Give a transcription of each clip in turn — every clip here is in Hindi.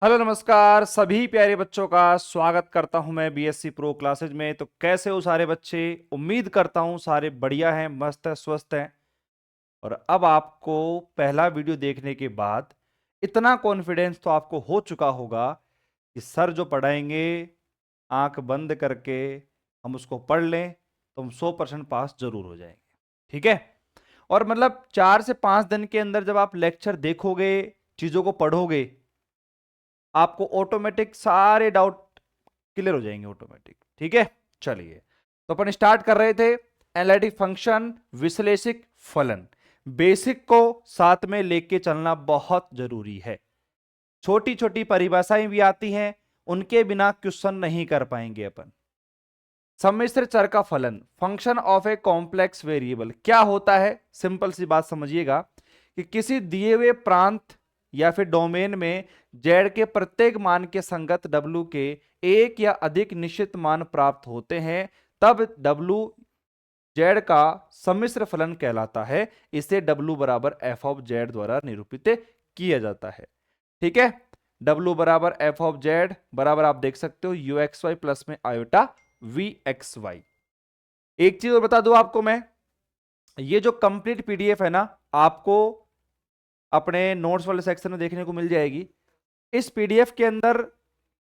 हेलो नमस्कार सभी प्यारे बच्चों का स्वागत करता हूं मैं बीएससी प्रो क्लासेज में। तो कैसे हो सारे बच्चे? उम्मीद करता हूं सारे बढ़िया हैं, मस्त है, स्वस्थ हैं। और अब आपको पहला वीडियो देखने के बाद इतना कॉन्फिडेंस तो आपको हो चुका होगा कि सर जो पढ़ाएंगे आंख बंद करके हम उसको पढ़ लें तो हम 100% पास जरूर हो जाएंगे। ठीक है? और मतलब 4 से 5 दिन के अंदर जब आप लेक्चर देखोगे, चीजों को पढ़ोगे, आपको ऑटोमेटिक सारे डाउट क्लियर हो जाएंगे ऑटोमेटिक। ठीक है, चलिए तो अपन स्टार्ट कर रहे थे एनालिटिक फंक्शन, विश्लेषिक फलन। बेसिक को साथ में लेके चलना बहुत जरूरी है। छोटी छोटी परिभाषाएं भी आती हैं, उनके बिना क्वेश्चन नहीं कर पाएंगे अपन। सम्मिश्र चर का फलन, function of a complex variable, क्या होता है? सिंपल सी बात समझिएगा कि किसी दिए हुए प्रांत या फिर डोमेन में z के प्रत्येक मान के संगत w के एक या अधिक निश्चित मान प्राप्त होते हैं, तब w z का सम्मिश्र फलन कहलाता है। इसे w बराबर एफ ऑफ जेड द्वारा निरूपित किया जाता है। ठीक है, w बराबर एफ ऑफ जेड बराबर आप देख सकते हो यू एक्स वाई प्लस में आयोटा वी एक्स वाई। एक चीज और बता दूं आपको मैं, ये जो कंप्लीट पीडीएफ है ना, आपको अपने नोट्स वाले सेक्शन में देखने को मिल जाएगी। इस पीडीएफ के अंदर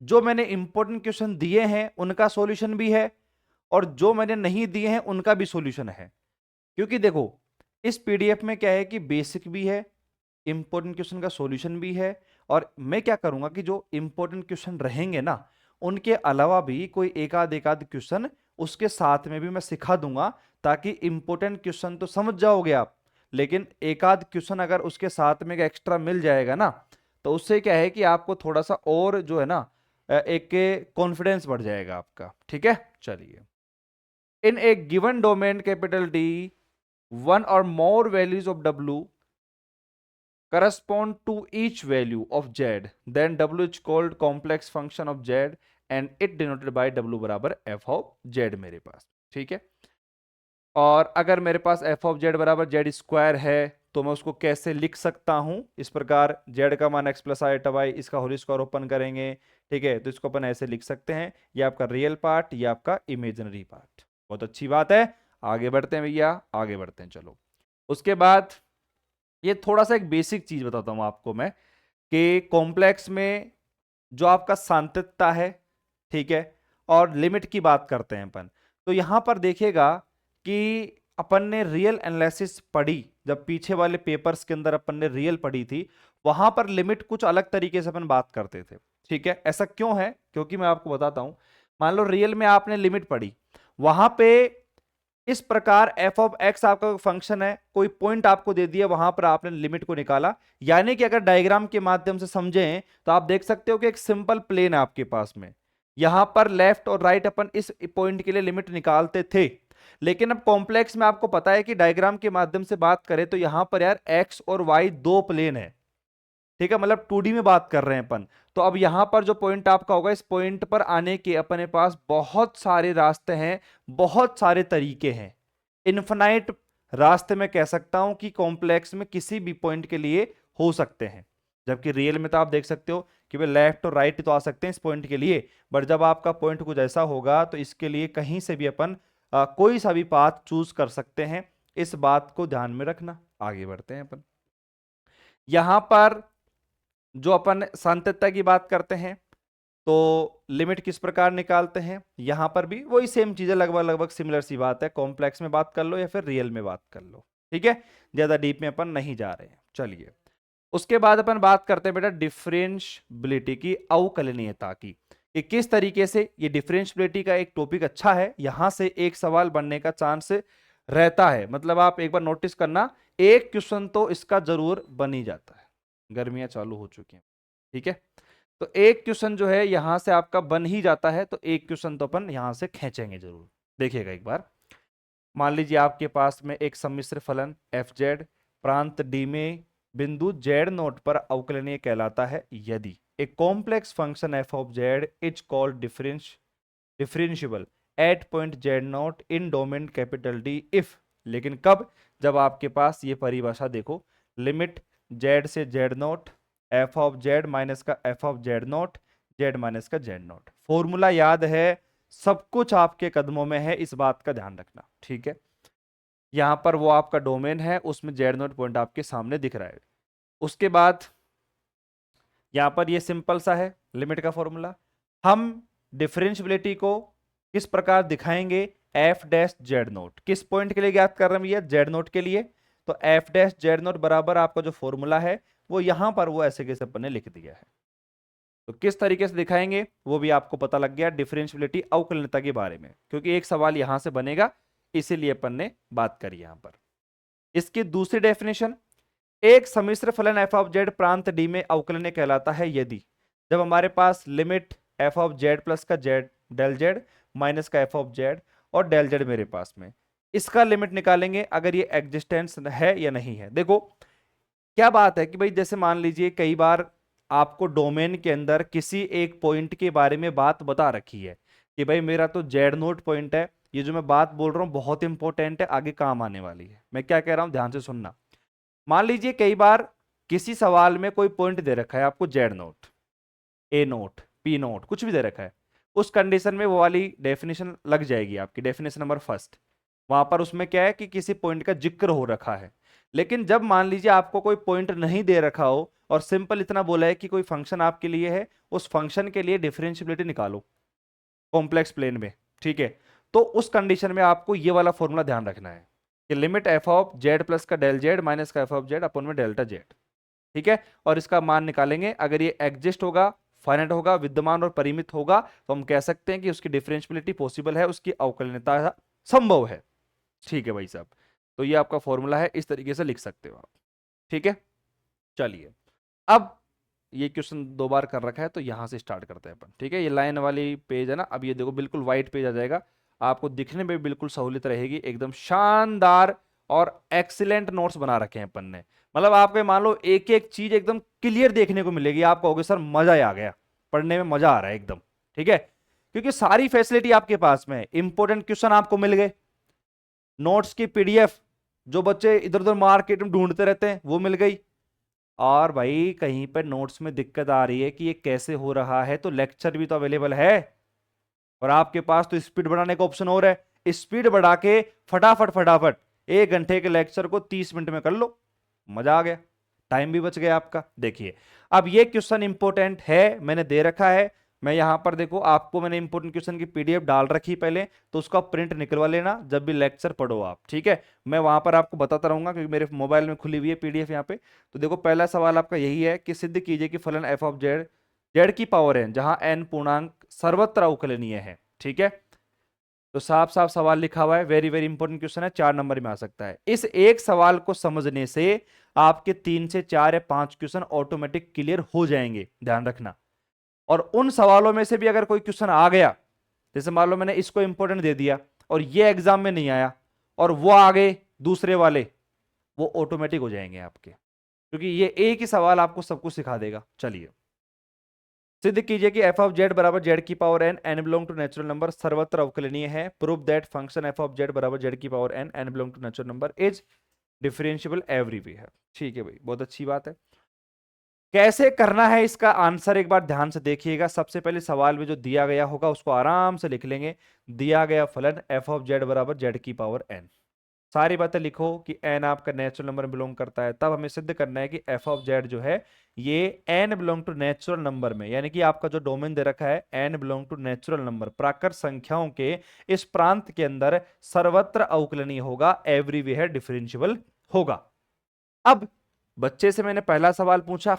जो मैंने इंपॉर्टेंट क्वेश्चन दिए हैं उनका सॉल्यूशन भी है, और जो मैंने नहीं दिए हैं उनका भी सॉल्यूशन है। क्योंकि देखो, इस पीडीएफ में क्या है कि बेसिक भी है, इंपॉर्टेंट क्वेश्चन का सॉल्यूशन भी है, और मैं क्या करूंगा कि जो इंपॉर्टेंट क्वेश्चन रहेंगे ना, उनके अलावा भी कोई एक आध क्वेश्चन उसके साथ में भी मैं सिखा दूंगा, ताकि इंपॉर्टेंट क्वेश्चन तो समझ जाओगे आप, लेकिन एक आध क्वेश्चन अगर उसके साथ में एक्स्ट्रा मिल जाएगा ना, तो उससे क्या है कि आपको थोड़ा सा और जो है ना, एक कॉन्फिडेंस बढ़ जाएगा आपका। ठीक है, चलिए। In a given domain capital D, one or more values of w correspond to each value of z, then w is called complex function of z and it denoted by w बराबर f of z मेरे पास। ठीक है, और अगर मेरे पास f of z बराबर जेड स्क्वायर है तो मैं उसको कैसे लिख सकता हूं? इस प्रकार, z का मान x प्लस आईटा वाई, इसका होल स्क्वायर ओपन करेंगे। ठीक है, तो इसको अपन ऐसे लिख सकते हैं, ये आपका रियल पार्ट, ये आपका इमेजिनरी पार्ट। बहुत अच्छी बात है, आगे बढ़ते हैं भैया, आगे बढ़ते हैं। चलो, उसके बाद ये थोड़ा सा एक बेसिक चीज बताता हूं आपको मैं, कि कॉम्प्लेक्स में जो आपका सांतत्यता है, ठीक है, और लिमिट की बात करते हैं अपन, तो यहां पर देखिएगा कि अपन ने रियल एनालिसिस पढ़ी, जब पीछे वाले पेपर्स के अंदर अपन ने रियल पढ़ी थी, वहां पर लिमिट कुछ अलग तरीके से अपन बात करते थे। ठीक है, ऐसा क्यों है? क्योंकि मैं आपको बताता हूं, मान लो रियल में आपने लिमिट पढ़ी, वहां पे इस प्रकार f ऑफ x आपका फंक्शन है, कोई पॉइंट आपको दे दिया, वहां पर आपने लिमिट को निकाला। यानी कि अगर डायग्राम के माध्यम से समझें तो आप देख सकते हो कि एक सिंपल प्लेन है आपके पास में, यहां पर लेफ्ट और राइट अपन इस पॉइंट के लिए लिमिट निकालते थे। लेकिन अब कॉम्प्लेक्स में आपको पता है कि डायग्राम के माध्यम से बात करें तो यहां पर यार x और y दो प्लेन है। ठीक है, मतलब 2D में बात कर रहे हैं अपन। तो अब यहां पर जो पॉइंट आपका होगा, इस पॉइंट पर आने के अपने पास बहुत सारे रास्ते हैं, बहुत सारे तरीके हैं, इनफिनाइट रास्ते में कह सकता हूं कि कॉम्प्लेक्स में किसी भी पॉइंट के लिए हो सकते हैं। जबकि रियल में तो आप देख सकते हो कि वे लेफ्ट और राइट तो आ सकते हैं इस पॉइंट के लिए, बट जब आपका पॉइंट कुछ ऐसा होगा तो इसके लिए कहीं से भी अपन कोई सा भी पाथ चूज कर सकते हैं। इस बात को ध्यान में रखना। आगे बढ़ते हैं अपन, यहां पर जो अपन सांतत्यता की बात करते हैं, तो लिमिट किस प्रकार निकालते हैं? यहां पर भी वही सेम चीजें, लगभग लगभग सिमिलर सी बात है, कॉम्प्लेक्स में बात कर लो या फिर रियल में बात कर लो। ठीक है, ज्यादा डीप में अपन नहीं जा रहे हैं। चलिए, उसके बाद अपन बात करते हैं बेटा डिफरेंशियबिलिटी की, अवकलनीयता की, कि किस तरीके से ये डिफरेंशियबिलिटी का एक टॉपिक अच्छा है, यहां से एक सवाल बनने का चांस रहता है। मतलब आप एक बार नोटिस करना, एक क्वेश्चन तो इसका जरूर बन ही जाता है। गर्मियां चालू हो चुकी हैं, ठीक है, तो एक क्वेश्चन जो है यहां से आपका बन ही जाता है, तो एक क्वेश्चन तो अपन यहां से खींचेंगे जरूर। देखिएगा एक बार, मान लीजिए आपके पास में एक सम्मिश्र फलन एफ जेड प्रांत डी में बिंदु जेड नोट पर अवकलनीय कहलाता है यदि a complex function f of z is called differentiable at point z naught in domain capital D if. लेकिन कब? जब आपके पास ये परिभाषा देखो, लिमिट जेड से z naught f of z minus का f of z naught, z minus का जेड नॉट। फॉर्मूला याद है, सब कुछ आपके कदमों में है, इस बात का ध्यान रखना, ठीक है। यहां पर वो आपका डोमेन है, उसमें जेड नॉट पॉइंट आपके सामने दिख रहा है। उसके बाद यहां पर ये सिंपल सा है लिमिट का फॉर्मूला। हम डिफरेंशियबिलिटी को किस प्रकार दिखाएंगे, एफ डैश जेड नोट, किस पॉइंट के लिए ज्ञात कर रहे हैं भैया, जेड नोट के लिए। तो एफ डैश जेड नोट बराबर आपका जो फॉर्मूला है वो यहां पर वो ऐसे कैसे अपन ने लिख दिया है। तो किस तरीके से दिखाएंगे वो भी आपको पता लग गया डिफरेंशियबिलिटी अवकलनीयता के बारे में, क्योंकि एक सवाल यहां से बनेगा, इसीलिए अपन ने बात करी यहां पर। इसकी दूसरी डेफिनेशन, एक सम्मिश्र फलन एफ ऑफ जेड प्रांत डी में अवकलनीय कहलाता है यदि, जब हमारे पास limit f of z plus का जेड डेल जेड माइनस का एफ ऑफ जेड और डेल जेड मेरे पास में, इसका लिमिट निकालेंगे अगर ये एग्जिस्टेंस है या नहीं है। देखो क्या बात है कि भाई जैसे मान लीजिए कई बार आपको डोमेन के अंदर किसी एक पॉइंट के बारे में बात बता रखी है कि भाई मेरा तो जेड नोट पॉइंट है, ये जो मैं बात बोल रहा हूं बहुत इंपॉर्टेंट है, आगे काम आने वाली है। मैं क्या कह रहा हूं ध्यान से सुनना। मान लीजिए कई बार किसी सवाल में कोई पॉइंट दे रखा है आपको, जेड नोट, ए नोट, पी नोट, कुछ भी दे रखा है, उस कंडीशन में वो वाली डेफिनेशन लग जाएगी आपकी, डेफिनेशन नंबर फर्स्ट। वहां पर उसमें क्या है कि किसी पॉइंट का जिक्र हो रखा है। लेकिन जब मान लीजिए आपको कोई पॉइंट नहीं दे रखा हो और सिंपल इतना बोला है कि कोई फंक्शन आपके लिए है, उस फंक्शन के लिए डिफरेंशियबिलिटी निकालो कॉम्प्लेक्स प्लेन में, ठीक है। तो उस कंडीशन में आपको ये वाला फॉर्मूला ध्यान रखना है कि limit f of z plus का डेल जेड माइनस का एफ ऑफ जेड अपन में डेल्टा जेड, ठीक है। और इसका मान निकालेंगे, अगर ये एग्जिस्ट होगा, फाइनाइट होगा, विद्यमान और परिमित होगा, तो हम कह सकते हैं कि उसकी डिफरेंशियबिलिटी पॉसिबल है, उसकी अवकलनीयता संभव है, ठीक है भाई साहब। तो ये आपका फॉर्मूला है, इस तरीके से लिख सकते हो आप, ठीक है। चलिए अब ये क्वेश्चन दो बार कर रखा है तो यहां से स्टार्ट करते हैं अपन, ठीक है। ये लाइन वाली पेज है ना, अब ये देखो बिल्कुल व्हाइट पेज आ जाएगा, आपको दिखने में बिल्कुल सहूलियत रहेगी, एकदम शानदार और एक्सीलेंट नोट्स बना रखे हैं अपन ने। मतलब आपके मान लो एक एक चीज एकदम क्लियर देखने को मिलेगी, आप कहोगे सर मजा ही आ गया, पढ़ने में मजा आ रहा है एकदम, ठीक है। क्योंकि सारी फैसिलिटी आपके पास में है, इंपॉर्टेंट क्वेश्चन आपको मिल गए, नोट्स की पीडीएफ जो बच्चे इधर उधर मार्केट में ढूंढते रहते हैं वो मिल गई, और भाई कहीं पर नोट्स में दिक्कत आ रही है कि ये कैसे हो रहा है, तो लेक्चर भी तो अवेलेबल है, और आपके पास तो स्पीड बढ़ाने का ऑप्शन और है, स्पीड बढ़ा के फटाफट फटाफट 1 घंटे के लेक्चर को 30 मिनट में कर लो, मजा आ गया, टाइम भी बच गया आपका। देखिए अब ये क्वेश्चन इंपॉर्टेंट है, मैंने दे रखा है, मैं यहां पर देखो आपको मैंने इंपॉर्टेंट क्वेश्चन की पीडीएफ डाल रखी पहले, तो उसका प्रिंट निकलवा लेना जब भी लेक्चर पढ़ो आप, ठीक है। मैं वहां पर आपको बताता रहूंगा क्योंकि मेरे मोबाइल में खुली हुई है पीडीएफ यहाँ पे। तो देखो पहला सवाल आपका यही है कि सिद्ध कीजिए कि फलन एफ ऑफ जेड, जेड की पावर है जहां एन पूर्णांक सर्वत्र अवकलनीय है, ठीक है। तो साफ साफ सवाल लिखा हुआ है, वेरी वेरी इंपॉर्टेंट क्वेश्चन है, 4 नंबर में आ सकता है। इस एक सवाल को समझने से आपके 3 से 4 या 5 क्वेश्चन ऑटोमेटिक क्लियर हो जाएंगे, ध्यान रखना। और उन सवालों में से भी अगर कोई क्वेश्चन आ गया, जैसे मान लो मैंने इसको इंपॉर्टेंट दे दिया और ये एग्जाम में नहीं आया, और वो आ गए दूसरे वाले, वो ऑटोमेटिक हो जाएंगे आपके, क्योंकि ये एक ही सवाल आपको सब कुछ सिखा देगा। चलिए सिद्ध कीजिए कि एफ ऑफ जेड बराबर जेड की power n, n belong to natural number, सर्वत्र अवकलनीय है। Prove that function f of z बराबर जेड की power n, n belong to natural number is differentiable everywhere. ठीक है भाई, बहुत अच्छी बात है। कैसे करना है इसका आंसर एक बार ध्यान से देखिएगा। सबसे पहले सवाल में जो दिया गया होगा उसको आराम से लिख लेंगे, दिया गया फलन एफ ऑफ जेड बराबर जेड की पावर एन, सारी बातें लिखो कि एन आपका नेचुरल नंबर बिलोंग करता है। तब हमें सिद्ध करना है कि एफ ऑफ जेड जो है ये N belong to natural number में, यानी कि आपका जो डोमेन दे रखा है N belong to natural number, प्राकृत संख्याओं के इस प्रांत के अंदर सर्वत्र अवकलनीय होगा, एवरीवेयर डिफरेंशिएबल होगा। अब बच्चे से मैंने पहला सवाल पूछा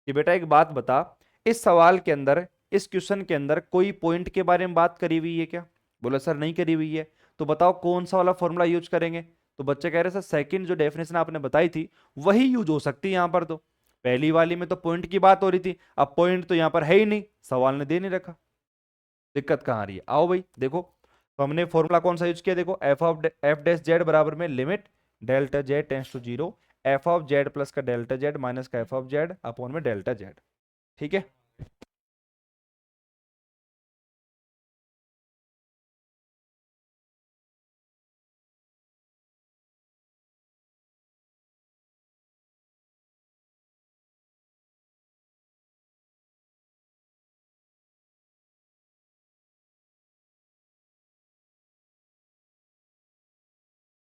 कि बेटा एक बात बता, इस सवाल के अंदर, इस क्वेश्चन के अंदर कोई पॉइंट के बारे में बात करी हुई है क्या? बोला सर नहीं करी हुई है। तो बताओ कौन सा वाला फॉर्मूला यूज करेंगे? तो बच्चे कह रहे सर सेकंड जो डेफिनेशन आपने बताई थी वही यूज हो सकती है यहां पर, तो पहली वाली में तो पॉइंट की बात हो रही थी, अब पॉइंट तो यहां पर है ही नहीं, सवाल ने दे नहीं रखा, दिक्कत कहां आ रही है? आओ भाई देखो, तो हमने फॉर्मूला कौन सा यूज किया, देखो एफ डैश जेड बराबर में limit delta z tends to zero, f of z plus का डेल्टा जेड माइनस का एफ ऑफ जेड अपॉन में डेल्टा जेड, ठीक है।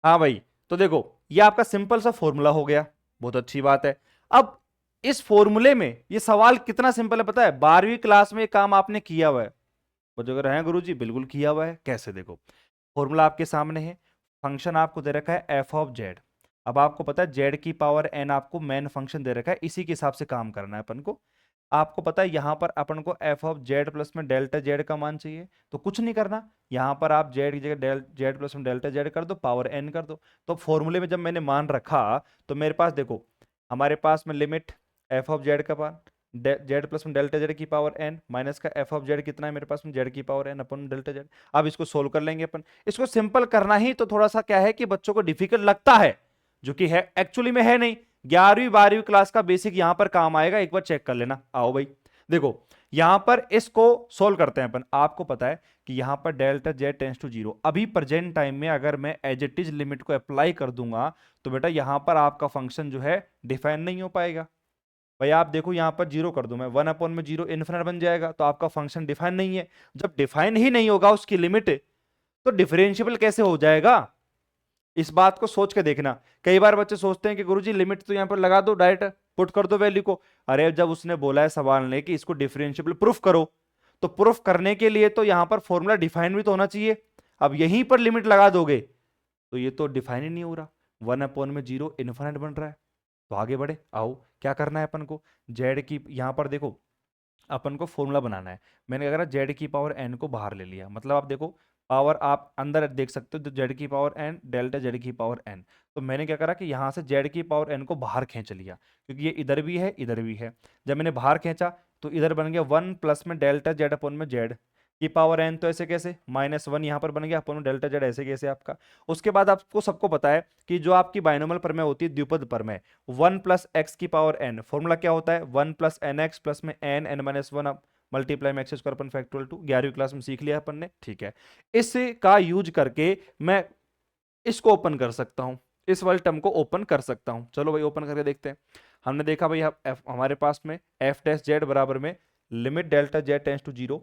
हाँ भाई, तो देखो ये आपका सिंपल सा फॉर्मूला हो गया, बहुत अच्छी बात है। अब इस फॉर्मूले में ये सवाल कितना सिंपल है पता है, 12वीं क्लास में ये काम आपने किया हुआ है। वो जो अगर है गुरुजी बिल्कुल किया हुआ है। कैसे, देखो फॉर्मूला आपके सामने है, फंक्शन आपको दे रखा है एफ ऑफ जेड। अब आपको पता है जेड की पावर एन आपको मेन फंक्शन दे रखा है, इसी के हिसाब से काम करना है अपन को। आपको पता है यहां पर अपन को एफ ऑफ जेड प्लस में डेल्टा जेड का मान चाहिए, तो कुछ नहीं करना, यहां पर आप जेड की जगह जेड प्लस में डेल्टा जेड कर दो, पावर एन कर दो। तो फॉर्मूले में जब मैंने मान रखा तो मेरे पास देखो, हमारे पास में लिमिट एफ ऑफ जेड का मान जेड प्लस में डेल्टा जेड की पावर एन माइनस का एफ ऑफ जेड कितना है मेरे पास में जेड की पावर एन अपन डेल्टा जेड। अब इसको सोल्व कर लेंगे अपन। इसको सिंपल करना ही तो थोड़ा सा क्या है कि बच्चों को डिफिकल्ट लगता है, जो कि है एक्चुअली में है नहीं। 11वीं 12वीं क्लास का बेसिक यहां पर काम आएगा, एक बार चेक कर लेना। आओ भाई देखो, यहां पर इसको सोल्व करते हैं अपन। आपको पता है कि यहां पर delta z tends to zero, अभी प्रेजेंट टाइम में अगर मैं एज इट इज लिमिट को अप्लाई कर दूंगा तो बेटा यहां पर आपका फंक्शन जो है डिफाइन नहीं हो पाएगा। भाई आप देखो यहां पर जीरो कर दूं मैं, 1 में जीरो इन्फिनिट बन जाएगा, तो आपका फंक्शन डिफाइन नहीं है। जब डिफाइन ही नहीं होगा उसकी लिमिट, तो डिफरेंशियबल कैसे हो जाएगा? इस बात को सोच के देखना। कई बार बच्चे सोचते हैं कि गुरुजी लिमिट तो यहां पर लगा दो, डायरेक्ट पुट कर दो वैल्यू को। अरे जब उसने बोला है सवाल ने कि इसको डिफरेंशियबल प्रूफ करो, तो प्रूफ करने के लिए तो यहां पर फॉर्मूला डिफाइन भी तो होना चाहिए। अब यहीं पर लिमिट लगा दोगे तो ये तो डिफाइन ही नहीं हो रहा, 1/0 इन्फिनिट बन रहा है। तो आगे बढ़े, आओ क्या करना है अपन को। जेड की यहां पर देखो अपन को फॉर्मूला बनाना है। मैंने क्या करा, जेड की पावर एन को बाहर ले लिया, मतलब आप देखो पावर आप अंदर देख सकते हो, तो जेड की पावर एन डेल्टा जेड की पावर एन। तो मैंने क्या करा कि यहां से जेड की पावर एन को बाहर खींच लिया, क्योंकि ये इधर भी है इधर भी है। जब मैंने बाहर खींचा तो इधर बन गया 1 प्लस में डेल्टा जेड अपन में जेड की पावर एन, तो ऐसे कैसे -1 यहाँ पर बन गया अपन में डेल्टा जेड, ऐसे कैसे आपका। उसके बाद आपको सबको पता है कि जो आपकी बाइनोमियल प्रमेय होती है, द्विपद प्रमेय, 1 प्लस एक्स की पावर एन, फॉर्मूला क्या होता है 1 प्लस एन एक्स प्लस में n n minus one multiply में एक्स स्क्वायर अपन फैक्टोरियल 2, 11वीं क्लास में सीख लिया अपन ने, ठीक है। इसका यूज करके मैं इसको ओपन कर सकता हूं, इस वाले टर्म को ओपन कर सकता हूं। चलो भाई ओपन करके देखते हैं। हमने देखा भाई हमारे पास में एफ डैश जेड बराबर में limit delta z tends to zero,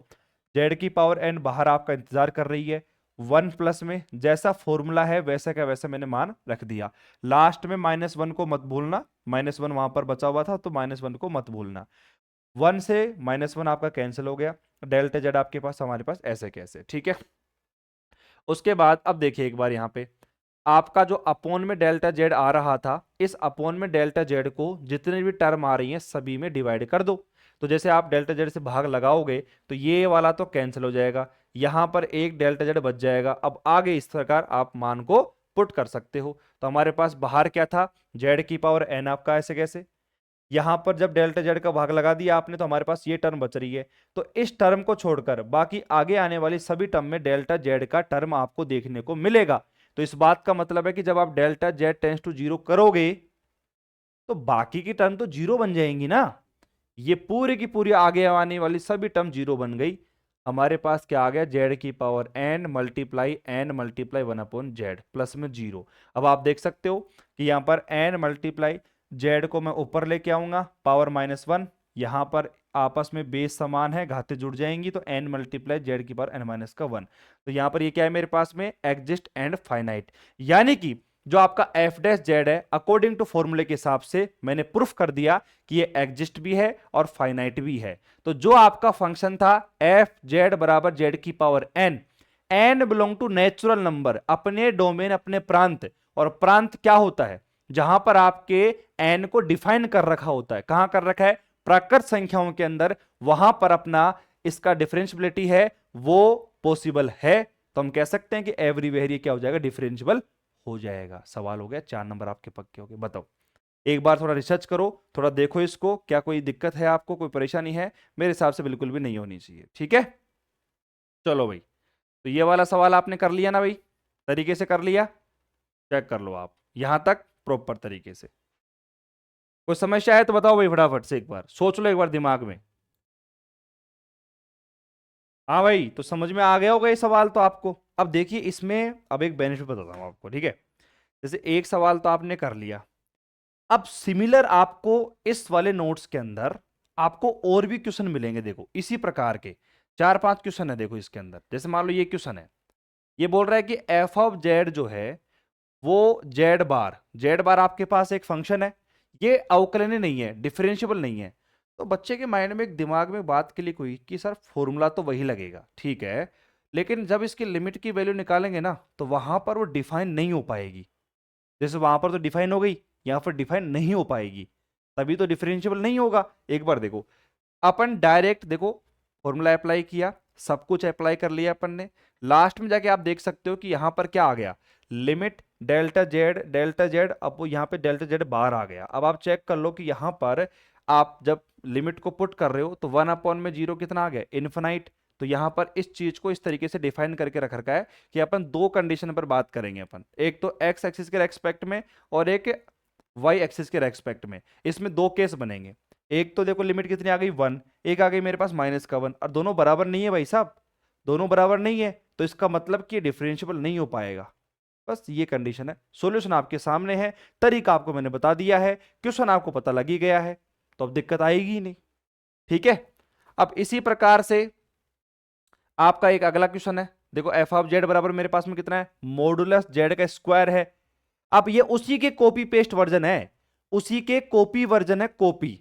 z की पावर एन बाहर आपका इंतजार कर रही है, 1 प्लस में जैसा फॉर्मूला है वैसा का वैसा मैंने मान रख दिया। लास्ट में -1 को मत भूलना, -1 वहां पर बचा हुआ था तो -1 को मत भूलना। 1 से -1 आपका कैंसिल हो गया, डेल्टा जेड आपके पास हमारे पास ऐसे कैसे, ठीक है। उसके बाद अब देखिए एक बार यहाँ पे आपका जो अपोन में डेल्टा जेड आ रहा था, इस अपोन में डेल्टा जेड को जितने भी टर्म आ रही हैं सभी में डिवाइड कर दो। तो जैसे आप डेल्टा जेड से भाग लगाओगे तो ये वाला तो कैंसिल हो जाएगा, यहां पर एक डेल्टा जेड बच जाएगा। अब आगे इस प्रकार आप मान को पुट कर सकते हो। तो हमारे पास बाहर क्या था, जेड की पावर एन आपका ऐसे कैसे, यहां पर जब डेल्टा जेड का भाग लगा दिया आपने तो हमारे पास ये टर्म बच रही है। तो इस टर्म को छोड़कर बाकी आगे आने वाली सभी टर्म में डेल्टा जेड का टर्म आपको देखने को मिलेगा। तो इस बात का मतलब है कि जब आप delta z tends to zero करोगे तो बाकी की टर्म तो जीरो बन जाएंगी ना। ये पूरी की पूरी आगे आने वाली सभी टर्म जीरो बन गई। हमारे पास क्या आ गया, जेड की पावर एन मल्टीप्लाई 1/जेड प्लस में जीरो। अब आप देख सकते हो कि यहां पर एन मल्टीप्लाई जेड को मैं ऊपर लेके आऊंगा, पावर -1, यहां पर आपस में बेस समान है, घातें जुड़ जाएंगी, तो एन मल्टीप्लाई जेड की पावर n-1। तो यहां पर ये क्या है मेरे पास में, एग्जिस्ट एंड फाइनाइट। यानी कि जो आपका एफ डैश जेड है अकॉर्डिंग टू फॉर्मूले के हिसाब से मैंने प्रूफ कर दिया कि ये एग्जिस्ट भी है और फाइनाइट भी है। तो जो आपका फंक्शन था एफ जेड बराबर जेड की power n, n belong to natural number, अपने डोमेन अपने प्रांत, और प्रांत क्या होता है, जहां पर आपके एन को डिफाइन कर रखा होता है। कहां कर रखा है, प्राकृत संख्याओं के अंदर, वहां पर अपना इसका डिफरेंशियबिलिटी है वो पॉसिबल है। तो हम कह सकते हैं कि एवरीवेयर ये क्या हो जाएगा, डिफरेंशियबल हो जाएगा। सवाल हो गया, 4 नंबर आपके पक्के हो गए। बताओ, एक बार थोड़ा रिसर्च करो, थोड़ा देखो इसको, क्या कोई दिक्कत है आपको, कोई परेशानी है? मेरे हिसाब से बिल्कुल भी नहीं होनी चाहिए, ठीक है। चलो भाई, तो ये वाला सवाल आपने कर लिया ना भाई, तरीके से कर लिया, चेक कर लो आप यहां तक प्रॉपर तरीके से। कोई समस्या है तो बताओ भाई, फटाफट से एक बार सोच लो एक बार दिमाग में। हाँ भाई, तो समझ में आ गया होगा ये सवाल तो आपको। अब देखिए इसमें अब एक बेनिफिट बताता हूं आपको, ठीक है। जैसे एक सवाल तो आपने कर लिया, अब सिमिलर आपको इस वाले नोट्स के अंदर आपको और भी क्वेश्चन मिलेंगे। देखो इसी प्रकार के 4-5 क्वेश्चन है देखो इसके अंदर। जैसे मान लो ये क्वेश्चन है, ये बोल रहा है कि एफ ऑफ जेड जो है वो जेड बार आपके पास एक फंक्शन है, ये अवकलनीय नहीं है, डिफरेंशिएबल नहीं है। तो बच्चे के माइंड में एक दिमाग में बात क्लिक हुई कि सर फॉर्मूला तो वही लगेगा, ठीक है, लेकिन जब इसकी लिमिट की वैल्यू निकालेंगे ना तो वहां पर वो डिफाइन नहीं हो पाएगी। जैसे वहां पर तो डिफाइन हो गई, यहां पर डिफाइन नहीं हो पाएगी, तभी तो डिफरेंशिएबल नहीं होगा। एक बार देखो, अपन डायरेक्ट देखो फॉर्मूला अप्लाई किया, सब कुछ अप्लाई कर लिया अपन ने, लास्ट में जाके आप देख सकते हो कि यहां पर क्या आ गया, लिमिट डेल्टा जेड, अब वो यहां पे डेल्टा जेड बाहर आ गया। अब आप चेक कर लो कि यहां पर आप जब लिमिट को पुट कर रहे हो तो 1/0 कितना आ गया, इन्फिनाइट। तो यहां पर इस चीज को इस तरीके से डिफाइन करके रख रखा है कि अपन दो कंडीशन पर बात करेंगे अपन, एक तो एक्स एक्सिस के रेस्पेक्ट में और एक वाई एक्सिस के रेस्पेक्ट में। इसमें दो केस बनेंगे, एक तो देखो लिमिट कितनी आ गई 1, एक आ गई मेरे पास -1, और दोनों बराबर नहीं है भाई साहब, दोनों बराबर नहीं है, तो इसका मतलब कि डिफरेंशिएबल नहीं हो पाएगा। बस ये कंडीशन है। सॉल्यूशन आपके सामने है, तरीका आपको मैंने बता दिया है, क्वेश्चन आपको पता लग ही गया है, तो अब दिक्कत आएगी ही नहीं। ठीक है, अब इसी प्रकार से आपका एक अगला क्वेश्चन है, देखो एफ ऑफ जेड बराबर मेरे पास में कितना है, मॉडुलस जेड का स्क्वायर है। अब ये उसी के कॉपी पेस्ट वर्जन है, उसी के कॉपी वर्जन है, कॉपी,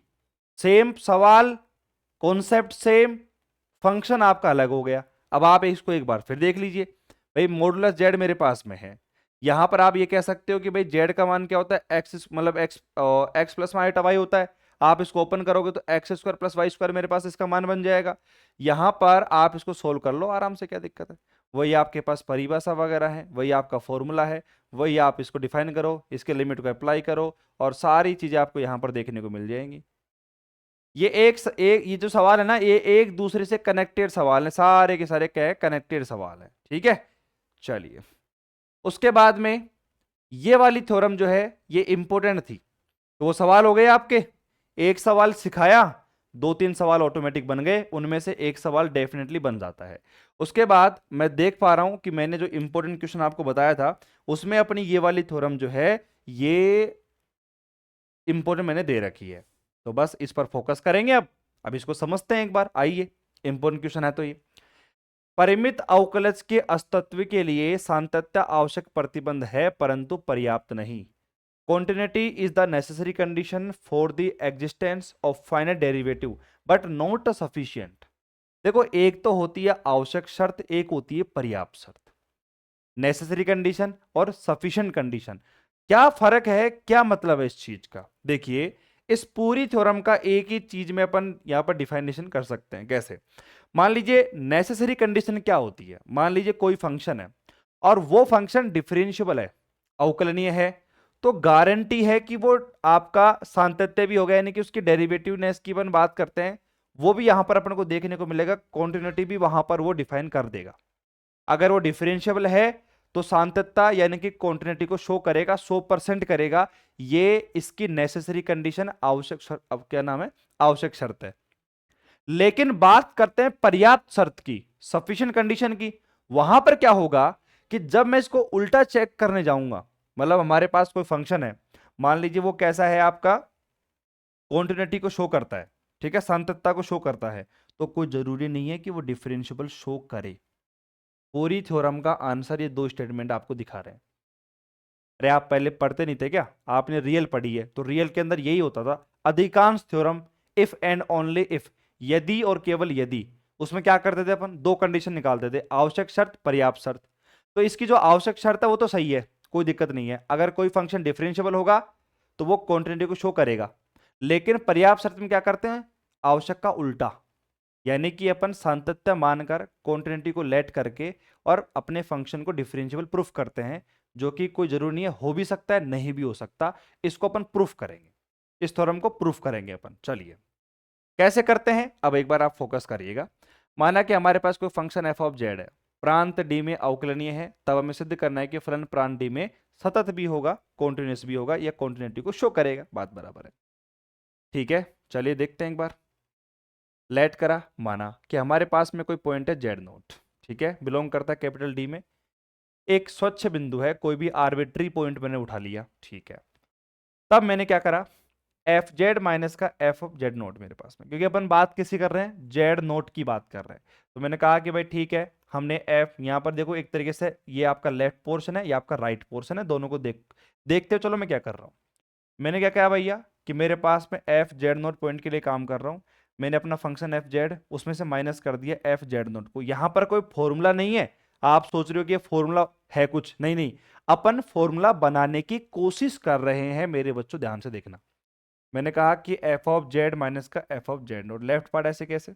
सेम सवाल, कॉन्सेप्ट सेम, फंक्शन आपका अलग हो गया। अब आप इसको एक बार फिर देख लीजिए, भाई मॉडुलस जेड मेरे पास में है, यहां पर आप ये कह सकते हो कि भाई जेड का मान क्या होता है, एक्स मतलब एक्स प्लस माइटा वाई होता है। आप इसको ओपन करोगे तो x square plus y square मेरे पास इसका मान बन जाएगा। यहां पर आप इसको सोल्व कर लो आराम से, क्या दिक्कत है, वही आपके पास परिभाषा वगैरह है, वही आपका फॉर्मूला है, वही आप इसको डिफाइन करो, इसके लिमिट को अप्लाई करो, और सारी चीजें आपको यहां पर देखने को मिल जाएंगी। ये ये जो सवाल है ना, ये एक दूसरे से कनेक्टेड सवाल है, सारे के सारे क्या है, कनेक्टेड सवाल है। ठीक है, चलिए उसके बाद में ये वाली थ्योरम जो है ये इंपॉर्टेंट थी, तो वो सवाल हो गए आपके, एक सवाल सिखाया, दो तीन सवाल ऑटोमेटिक बन गए, उनमें से एक सवाल डेफिनेटली बन जाता है। उसके बाद मैं देख पा रहा हूं कि मैंने जो इंपॉर्टेंट क्वेश्चन आपको बताया था उसमें अपनी ये वाली थ्योरम जो है ये इंपॉर्टेंट मैंने दे रखी है, तो बस इस पर फोकस करेंगे। अब इसको समझते हैं एक बार, आइए, इंपॉर्टेंट क्वेश्चन है तो ये, परिमित अवकलज के अस्तित्व के लिए सातत्य आवश्यक प्रतिबंध है परंतु पर्याप्त नहीं। Continuity is the necessary condition for the existence of finite derivative but not sufficient। देखो एक तो होती है आवश्यक शर्त, एक होती है पर्याप्त शर्त, नेसेसरी कंडीशन और सफिशिएंट कंडीशन। क्या फर्क है, क्या मतलब है इस चीज का, देखिए इस पूरी थ्योरम का एक ही चीज में अपन यहां पर डिफाइनेशन कर सकते हैं। कैसे, मान लीजिए नेसेसरी कंडीशन क्या होती है, मान लीजिए कोई फंक्शन है और वो फंक्शन डिफरेंशिएबल है, अवकलनीय है, तो गारंटी है कि वो आपका सातत्य भी होगा, यानी कि उसकी डेरिवेटिवनेस की अपन बात करते हैं, वो भी यहां पर अपन को देखने को मिलेगा, कॉन्टिन्यूटी भी वहां पर वो डिफाइन कर देगा। अगर वो डिफरेंशिएबल है तो सांतत्ता यानी कि कॉन्टिन्यूटी को शो करेगा, 100% करेगा, ये इसकी नेसेसरी कंडीशन, आवश्यक शर्त, अब क्या नाम है, आवश्यक शर्त है। लेकिन बात करते हैं पर्याप्त शर्त की, सफिशिएंट कंडीशन की, वहां पर क्या होगा कि जब मैं इसको उल्टा चेक करने जाऊंगा, मतलब हमारे पास कोई फंक्शन है, मान लीजिए वो कैसा है आपका, कॉन्टिन्यूटी को शो करता है, ठीक है, सांतत्ता को शो करता है, तो कोई जरूरी नहीं है कि वो डिफरेंशिएबल शो करे। पूरी थ्योरम का आंसर ये दो स्टेटमेंट आपको दिखा रहे हैं। अरे आप पहले पढ़ते नहीं थे क्या, आपने रियल पढ़ी है, तो रियल के अंदर यही होता था अधिकांश theorem, if and only if, यदि और केवल यदि, उसमें क्या करते थे अपन, दो कंडीशन निकालते थे, आवश्यक शर्त, पर्याप्त शर्त। तो इसकी जो आवश्यक शर्त है वो तो सही है, कोई दिक्कत नहीं है, अगर कोई फंक्शन डिफरेंशिएबल होगा तो वो कॉन्टिन्यूटी को शो करेगा। लेकिन पर्याप्त शर्त में क्या करते हैं, आवश्यक का उल्टा, यानी कि अपन सातत्य मानकर कॉन्टिन्यूटी को लेट करके और अपने फंक्शन को डिफरेंशिएबल प्रूफ करते हैं, जो कि कोई जरूरी नहीं है, हो भी सकता है नहीं भी हो सकता, इसको अपन प्रूफ करेंगे, इस थ्योरम को प्रूफ करेंगे अपन। चलिए कैसे करते हैं, अब एक बार आप फोकस करिएगा। माना कि हमारे पास कोई फंक्शन एफ ऑफ जेड है, प्रांत डी में अवकलनीय है, तब हमें सिद्ध करना है कि फलन प्रांत डी में सतत भी होगा, कॉन्टिन्यूस भी होगा, या कॉन्टिन्यूटी को शो करेगा, बात बराबर है। ठीक है, चलिए देखते हैं एक बार। लेट करा, माना कि हमारे पास में कोई पॉइंट है जेड नोट, ठीक है, बिलोंग करता है कैपिटल डी में, एक स्वच्छ बिंदु है, कोई भी आर्बिट्री पॉइंट मैंने उठा लिया, ठीक है। तब मैंने क्या करा, एफ जेड माइनस का एफ ऑफ जेड नोट मेरे पास में, क्योंकि अपन बात किसी कर रहे हैं, जेड नोट की बात कर रहे हैं। तो मैंने कहा कि भाई ठीक है, हमने एफ यहाँ पर देखो एक तरीके से ये आपका लेफ्ट पोर्शन है, ये आपका राइट पोर्शन है, दोनों को देखते हो। चलो मैं क्या कर रहा हूँ, मैंने क्या कहा भैया कि मेरे पास में एफ जेड नोट पॉइंट के लिए काम कर रहा हूँ। मैंने अपना फंक्शन एफ जेड उसमें से माइनस कर दिया एफ जेड नोट को। यहां पर कोई फॉर्मूला नहीं है, आप सोच रहे हो कि ये फॉर्मूला है कुछ, नहीं नहीं, अपन फॉर्मूला बनाने की कोशिश कर रहे हैं मेरे बच्चों, ध्यान से देखना। मैंने कहा कि एफ ऑफ जेड माइनस का f of z note, left part ऐसे कैसे,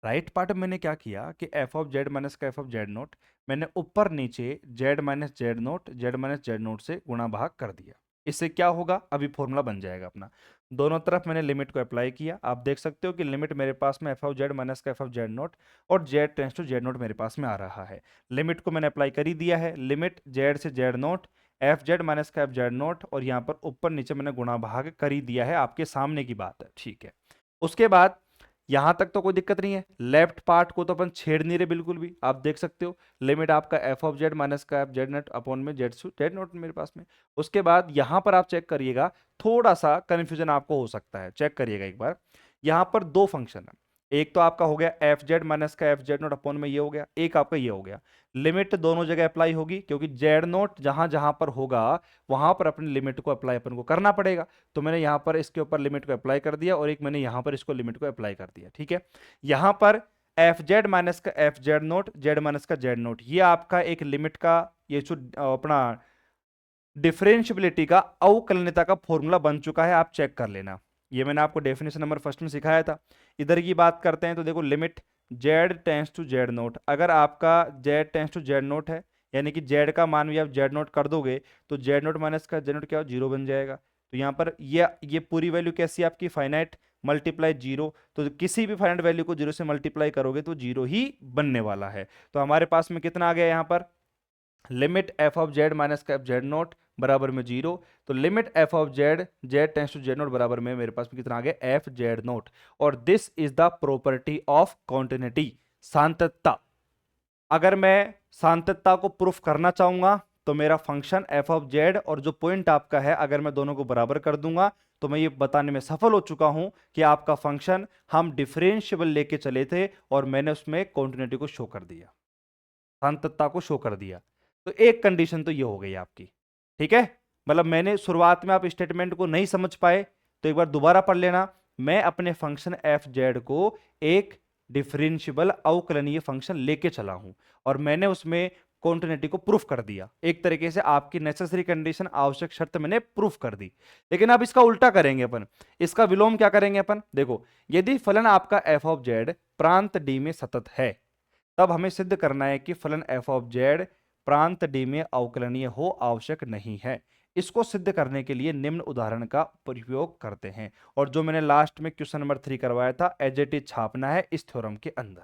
राइट पार्ट में मैंने क्या किया कि एफ ऑफ जेड माइनस का एफ ऑफ जेड नोट मैंने ऊपर नीचे जेड माइनस जेड नोट से गुणा भाग कर दिया। इससे क्या होगा, अभी फॉर्मूला बन जाएगा अपना। दोनों तरफ मैंने लिमिट को अप्लाई किया, आप देख सकते हो कि लिमिट मेरे पास में एफ ऑफ जेड माइनस का एफ ऑफ जेड नोट और z tends to z naught मेरे पास में आ रहा है। लिमिट को मैंने अप्लाई कर ही दिया है, लिमिट जेड से z naught F Z minus का एफ जेड नोट, और यहाँ पर ऊपर नीचे मैंने गुणा भाग कर ही दिया है, आपके सामने की बात है, ठीक है। उसके बाद यहां तक तो कोई दिक्कत नहीं है, लेफ्ट पार्ट को तो अपन छेड़ नहीं रहे बिल्कुल भी, आप देख सकते हो लिमिट आपका एफ ऑफ जेड माइनस का एफ जेड नोट अपॉन में जेड नोट मेरे पास में। उसके बाद यहां पर आप चेक करिएगा, थोड़ा सा कंफ्यूजन आपको हो सकता है, चेक करिएगा एक बार। यहां पर दो फंक्शन है, एक तो आपका हो गया एफ जेड माइनस का एफ जेड नोट अपॉन में ये हो गया, एक आपका ये हो गया। लिमिट दोनों जगह अप्लाई होगी, क्योंकि जेड नोट जहां जहां पर होगा वहां पर अपनी लिमिट को अप्लाई अपन को करना पड़ेगा। तो मैंने यहां पर इसके ऊपर लिमिट को अप्लाई कर दिया और एक मैंने यहां पर इसको लिमिट को अप्लाई कर दिया, ठीक है। यहां पर एफ जेड माइनस का f z note, Z minus का जेड नोट, ये आपका एक लिमिट का ये जो अपना डिफरेंशियबिलिटी का अवकलनीयता का फॉर्मूला बन चुका है, आप चेक कर लेना। ये मैंने आपको डेफिनेशन नंबर फर्स्ट में सिखाया था। इधर की बात करते हैं तो देखो limit z tends to z naught, अगर आपका z tends to z naught है, यानी कि जेड का मान भी आप जेड नोट कर दोगे तो जेड नोट माइनस का जेड नोट क्या हो, जीरो बन जाएगा। तो यहाँ पर ये पूरी वैल्यू कैसी है आपकी, फाइनाइट मल्टीप्लाई जीरो, तो किसी भी फाइनाइट वैल्यू को जीरो से मल्टीप्लाई करोगे तो जीरो ही बनने वाला है। तो हमारे पास में कितना आ गया यहाँ पर, limit f of z minus का एफ जेड नोट बराबर में जीरो, तो limit f of z z tends to z naught बराबर में मेरे पास में कितना आ गया, एफ जेड नोट। और this is the property of continuity, शांतता। अगर मैं शांतता को प्रूफ करना चाहूंगा तो मेरा फंक्शन एफ ऑफ जेड और जो पॉइंट आपका है, अगर मैं दोनों को बराबर कर दूंगा तो मैं ये बताने में सफल हो चुका हूं कि आपका फंक्शन हम डिफरेंशिएबल लेके चले थे और मैंने उसमें कॉन्टिन्यूटी को शो कर दिया, शांतता को शो कर दिया। तो एक कंडीशन तो ये हो गई आपकी, ठीक है। मतलब मैंने शुरुआत में आप स्टेटमेंट को नहीं समझ पाए तो एक बार दोबारा पढ़ लेना। मैं अपने फंक्शन एफ जेड को एक डिफरेंशिएबल अवकलनीय फंक्शन लेके चला हूं और मैंने उसमें कॉन्टिन्यूटी को प्रूफ कर दिया। एक तरीके से आपकी नेसेसरी कंडीशन, आवश्यक शर्त मैंने प्रूफ कर दी। लेकिन अब इसका उल्टा करेंगे अपन, इसका विलोम क्या करेंगे अपन, देखो यदि फलन आपका एफ ऑफ जेड प्रांत डी में सतत है, तब हमें सिद्ध करना है कि फलन एफ ऑफ जेड प्रांत डी में अवकलनीय हो आवश्यक नहीं है। इसको सिद्ध करने के लिए निम्न उदाहरण का प्रयोग करते हैं, और जो मैंने लास्ट में क्वेश्चन नंबर 3 करवाया था, एजेटिव छापना है इस थ्योरम के अंदर।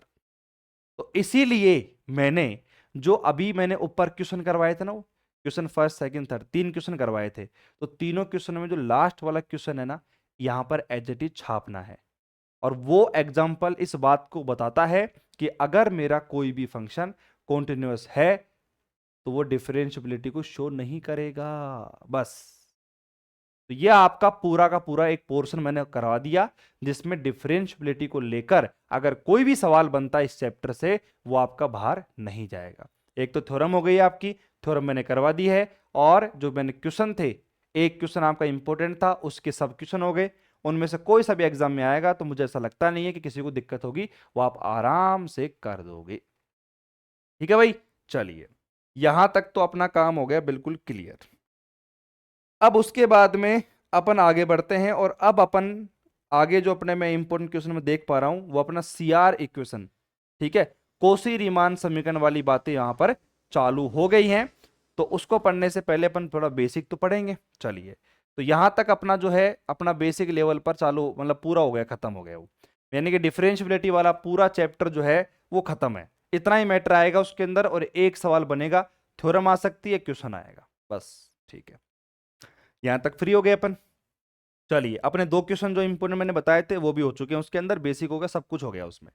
तो इसीलिए मैंने जो अभी मैंने ऊपर क्वेश्चन करवाए थे ना, वो question first second third 3 question करवाए थे, तो तीनों क्वेश्चन में जो लास्ट वाला क्वेश्चन है ना, यहां पर एजेटिव छापना है। और वो एग्जाम्पल इस बात को बताता है कि अगर मेरा कोई भी फंक्शन कॉन्टिन्यूअस है तो वो डिफरेंशिएबिलिटी को शो नहीं करेगा, बस। तो ये आपका पूरा का पूरा एक पोर्शन मैंने करवा दिया जिसमें डिफरेंशिएबिलिटी को लेकर अगर कोई भी सवाल बनता है इस चैप्टर से, वो आपका बाहर नहीं जाएगा। एक तो थ्योरम हो गई आपकी, थ्योरम मैंने करवा दी है, और जो मैंने क्वेश्चन थे, एक क्वेश्चन आपका इंपॉर्टेंट था, उसके सब क्वेश्चन हो गए। उनमें से कोई सा भी एग्जाम में आएगा तो मुझे ऐसा लगता नहीं है कि किसी को दिक्कत होगी, वो आप आराम से कर दोगे। ठीक है भाई, चलिए यहां तक तो अपना काम हो गया बिल्कुल क्लियर। अब उसके बाद में अपन आगे बढ़ते हैं, और अब अपन आगे जो अपने मैं इंपॉर्टेंट क्वेश्चन में देख पा रहा हूं वो अपना सीआर इक्वेशन, ठीक है, कोशी रीमान समीकरण वाली बातें यहां पर चालू हो गई हैं। तो उसको पढ़ने से पहले अपन थोड़ा बेसिक तो पढ़ेंगे। चलिए, तो यहां तक अपना जो है अपना बेसिक लेवल पर चालू, मतलब पूरा हो गया, खत्म हो गया वो, यानी कि डिफरेंशिएबिलिटी वाला पूरा चैप्टर जो है वो खत्म है। इतना ही मैटर आएगा उसके अंदर, और एक सवाल बनेगा, थ्योरम आ सकती है, क्वेश्चन आएगा, बस। ठीक है, यहां तक फ्री हो गए अपन। चलिए, अपने दो क्वेश्चन जो इंपोर्टेंट मैंने बताए थे वो भी हो चुके हैं, उसके अंदर बेसिक हो गया, सब कुछ हो गया उसमें।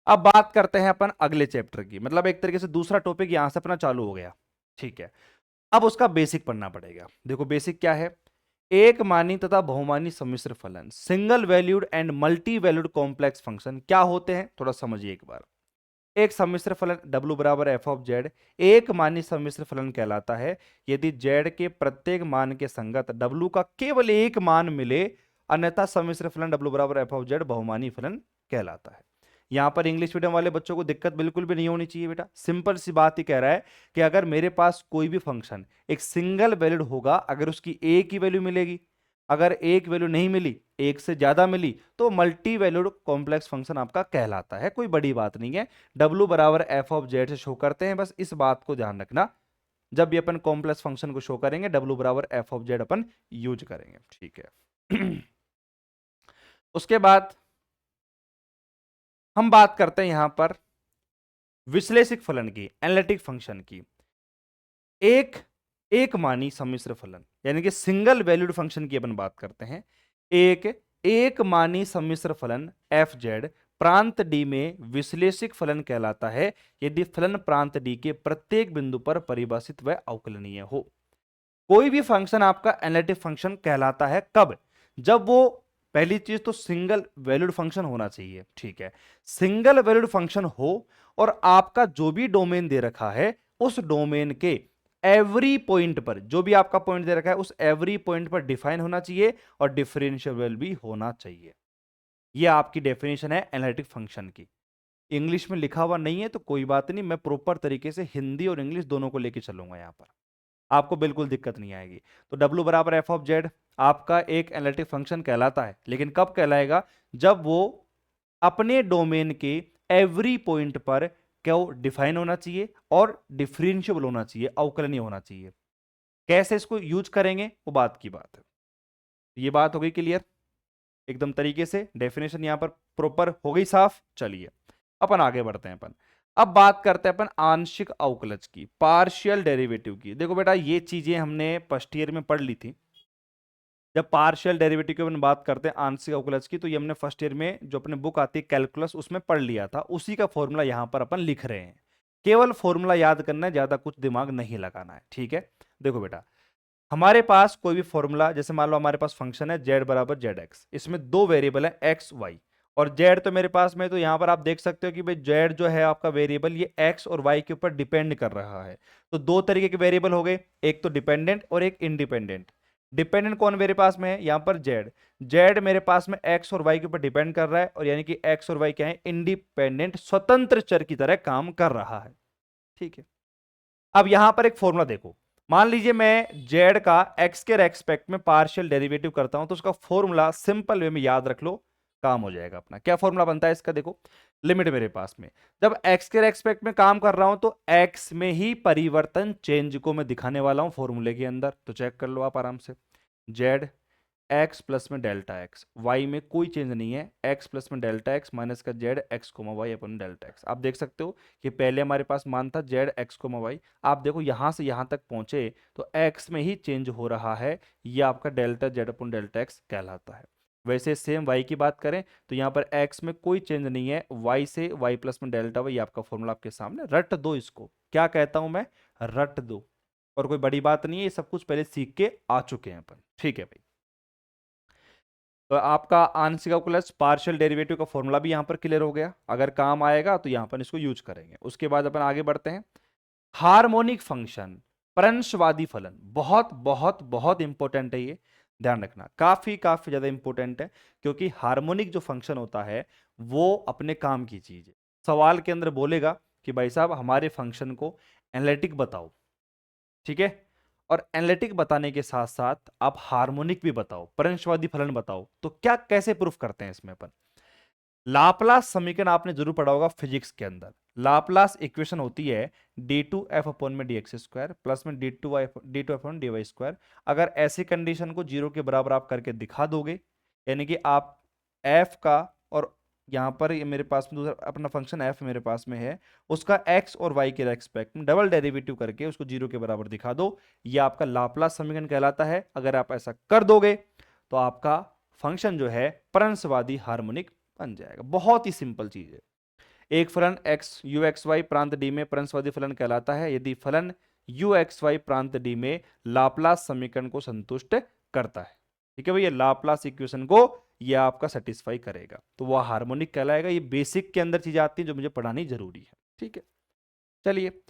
अब बात करते हैं अपन अगले चैप्टर की, मतलब एक तरीके से दूसरा टॉपिक यहां से अपना चालू हो गया। ठीक है, अब उसका बेसिक पढ़ना पड़ेगा। देखो बेसिक क्या है, एक मानी तथा बहुमानी सम्मिश्र फलन, single valued and multi valued complex function क्या होते हैं, थोड़ा समझिए एक बार। एक सम्मिश्र फलन w बराबर एफ ऑफ जेड एक मानी सम्मिश्र फलन कहलाता है यदि z के प्रत्येक मान के संगत w का केवल एक मान मिले, अन्यथा सम्मिश्र फलन w बराबर एफ ऑफ जेड बहुमानी फलन कहलाता है। यहां पर इंग्लिश मीडियम वाले बच्चों को दिक्कत बिल्कुल भी नहीं होनी चाहिए बेटा, सिंपल सी बात ही कह रहा है कि अगर मेरे पास कोई भी फंक्शन एक सिंगल वैल्यूड होगा, अगर उसकी एक ही वैल्यू मिलेगी, अगर एक वैल्यू नहीं मिली, एक से ज्यादा मिली, तो मल्टी वैल्यूड कॉम्प्लेक्स फंक्शन आपका कहलाता है। कोई बड़ी बात नहीं है, w बराबर एफ ऑफ जेड से शो करते हैं, बस इस बात को ध्यान रखना। जब भी अपन कॉम्प्लेक्स फंक्शन को शो करेंगे w बराबर F of Z upon use करेंगे, ठीक है। उसके बाद हम बात करते हैं यहां पर विश्लेषिक फलन की, एनालिटिक फंक्शन की। एक मानी सम्मिश्र फलन यानी कि सिंगल वैल्यूड फंक्शन की अपन बात करते हैं। एक मानी सम्मिश्र फलन एफ जेड प्रांत डी में विश्लेषिक फलन कहलाता है यदि फलन प्रांत डी के प्रत्येक बिंदु पर परिभाषित व अवकलनीय हो। कोई भी फंक्शन आपका एनालिटिक फंक्शन कहलाता है कब, जब वो, पहली चीज तो सिंगल वैल्यूड फंक्शन होना चाहिए, ठीक है। सिंगल वैल्यूड फंक्शन हो और आपका जो भी डोमेन दे रखा है उस डोमेन के एवरी पॉइंट पर, जो भी आपका पॉइंट दे रखा है उस एवरी पॉइंट पर डिफाइन होना चाहिए और डिफरेंशिएबल भी होना चाहिए। यह आपकी डेफिनेशन है एनालिटिक फंक्शन की। इंग्लिश में लिखा हुआ नहीं है तो कोई बात नहीं, मैं प्रॉपर तरीके से हिंदी और इंग्लिश दोनों को लेके चलूंगा, यहां पर आपको बिल्कुल दिक्कत नहीं आएगी। तो w बराबर एफ ऑफ जेड आपका एक एनालिटिक फंक्शन कहलाता है, लेकिन कब कहलाएगा, जब वो अपने डोमेन के एवरी पॉइंट पर क्यों डिफाइन होना चाहिए और डिफरेंशिएबल होना चाहिए, अवकलनीय होना चाहिए। कैसे इसको यूज करेंगे वो बात की बात है। ये बात हो गई क्लियर एकदम तरीके से, डेफिनेशन यहां पर प्रॉपर हो गई साफ। चलिए अपन आगे बढ़ते हैं। अपन अब बात करते हैं अपन आंशिक अवकलज की, पार्शियल डेरिवेटिव की। देखो बेटा ये चीजें हमने फर्स्ट ईयर में पढ़ ली थी। जब पार्शियल डेरिवेटिव की अपन बात करते हैं आंशिक अवकलज की, तो ये हमने फर्स्ट ईयर में जो अपने बुक आती है कैलकुलस उसमें पढ़ लिया था, उसी का फॉर्मूला यहां पर अपन लिख रहे हैं। केवल फॉर्मूला याद करना है, ज्यादा कुछ दिमाग नहीं लगाना है, ठीक है। देखो बेटा हमारे पास कोई भी फॉर्मूला, जैसे मान लो हमारे पास फंक्शन है z बराबर जेड एक्स, इसमें दो वेरिएबल है x y, और z तो मेरे पास में, तो यहां पर आप देख सकते हो कि भाई z जो है आपका वेरिएबल ये x और y के ऊपर डिपेंड कर रहा है। तो दो तरीके के वेरिएबल हो गए, एक तो डिपेंडेंट और एक इंडिपेंडेंट। डिपेंडेंट कौन मेरे पास में है, यहां पर z मेरे पास में x और y के ऊपर डिपेंड कर रहा है, और यानी कि x और y क्या है, इंडिपेंडेंट स्वतंत्र चर की तरह काम कर रहा है, ठीक है। अब यहां पर एक फॉर्मूला देखो, मान लीजिए मैं z का x के रेस्पेक्ट में पार्शियल डेरिवेटिव करता हूं, तो उसका फॉर्मूला सिंपल वे में याद रख लो, काम हो जाएगा अपना। क्या फॉर्मूला बनता है इसका, देखो लिमिट मेरे पास में, जब x के रेस्पेक्ट में काम कर रहा हूं तो x में ही परिवर्तन चेंज को मैं दिखाने वाला हूं फॉर्मूले के अंदर। तो चेक कर लो आप आराम से, z x प्लस में डेल्टा x, y में कोई चेंज नहीं है, x प्लस में डेल्टा x माइनस का z x कोमा वाई अपन डेल्टा x। आप देख सकते हो कि पहले हमारे पास मान था z x कोमा वाई, आप देखो यहां से यहां तक पहुंचे तो x में ही चेंज हो रहा है, ये आपका डेल्टा z अपन डेल्टा x कहलाता है। वैसे सेम y की बात करें तो यहाँ पर x में कोई चेंज नहीं है, y से y प्लस में डेल्टा वाई, आपका फॉर्मूला आपके सामने, रट दो इसको। क्या कहता हूं मैं, रट दो, और कोई बड़ी बात नहीं है, ये सब कुछ पहले सीख के आ चुके हैं अपन, ठीक है भाई। तो आपका आंशिक अवकलज पार्शियल डेरिवेटिव का फॉर्मूला भी यहां पर क्लियर हो गया, अगर काम आएगा तो यहां पर इसको यूज करेंगे। उसके बाद अपन आगे बढ़ते हैं, हार्मोनिक फंक्शन, प्रंशवादी फलन, बहुत बहुत बहुत इंपॉर्टेंट है ये, ध्यान रखना, काफी काफी ज्यादा इंपॉर्टेंट है, क्योंकि हार्मोनिक जो फंक्शन होता है वो अपने काम की चीज है। सवाल के अंदर बोलेगा कि भाई साहब हमारे फंक्शन को एनालिटिक बताओ, ठीक है, और एनालिटिक बताने के साथ साथ आप हार्मोनिक भी बताओ, प्रंशवादी फलन बताओ। तो क्या कैसे प्रूफ करते हैं इसमें अपन, लाप्लास समीकरण आपने जरूर पढ़ा होगा फिजिक्स के अंदर। लाप्लास इक्वेशन होती है d2f अपॉन में dx स्क्वायर प्लस में d2 अपॉन dy स्क्वायर। अगर ऐसी कंडीशन को जीरो के बराबर आप करके दिखा दोगे, यानी कि आप f का, और यहां पर ये मेरे पास में दूसरा अपना फंक्शन f मेरे पास में है, उसका x और y के रेस्पेक्ट में डबल डेरिवेटिव करके उसको जीरो के बराबर दिखा दो, ये आपका लाप्लास समीकरण कहलाता है। अगर आप ऐसा कर दोगे तो आपका फंक्शन जो है प्रंशवादी हार्मोनिक बन जाएगा। बहुत ही सिंपल चीज है। एक फलन x u x y प्रांत d में प्रंशवादी फलन कहलाता है यदि फलन u x y प्रांत d में लाप्लास समीकरण को संतुष्ट करता है। ठीक है भैया, लाप्लास इक्वेशन को ये आपका सेटिस्फाई करेगा, तो वो हार्मोनिक कहलाएगा। ये बेसिक के अंदर चीजें आती हैं जो मुझे पढ़ानी जरूरी है। ठीक है, चलिए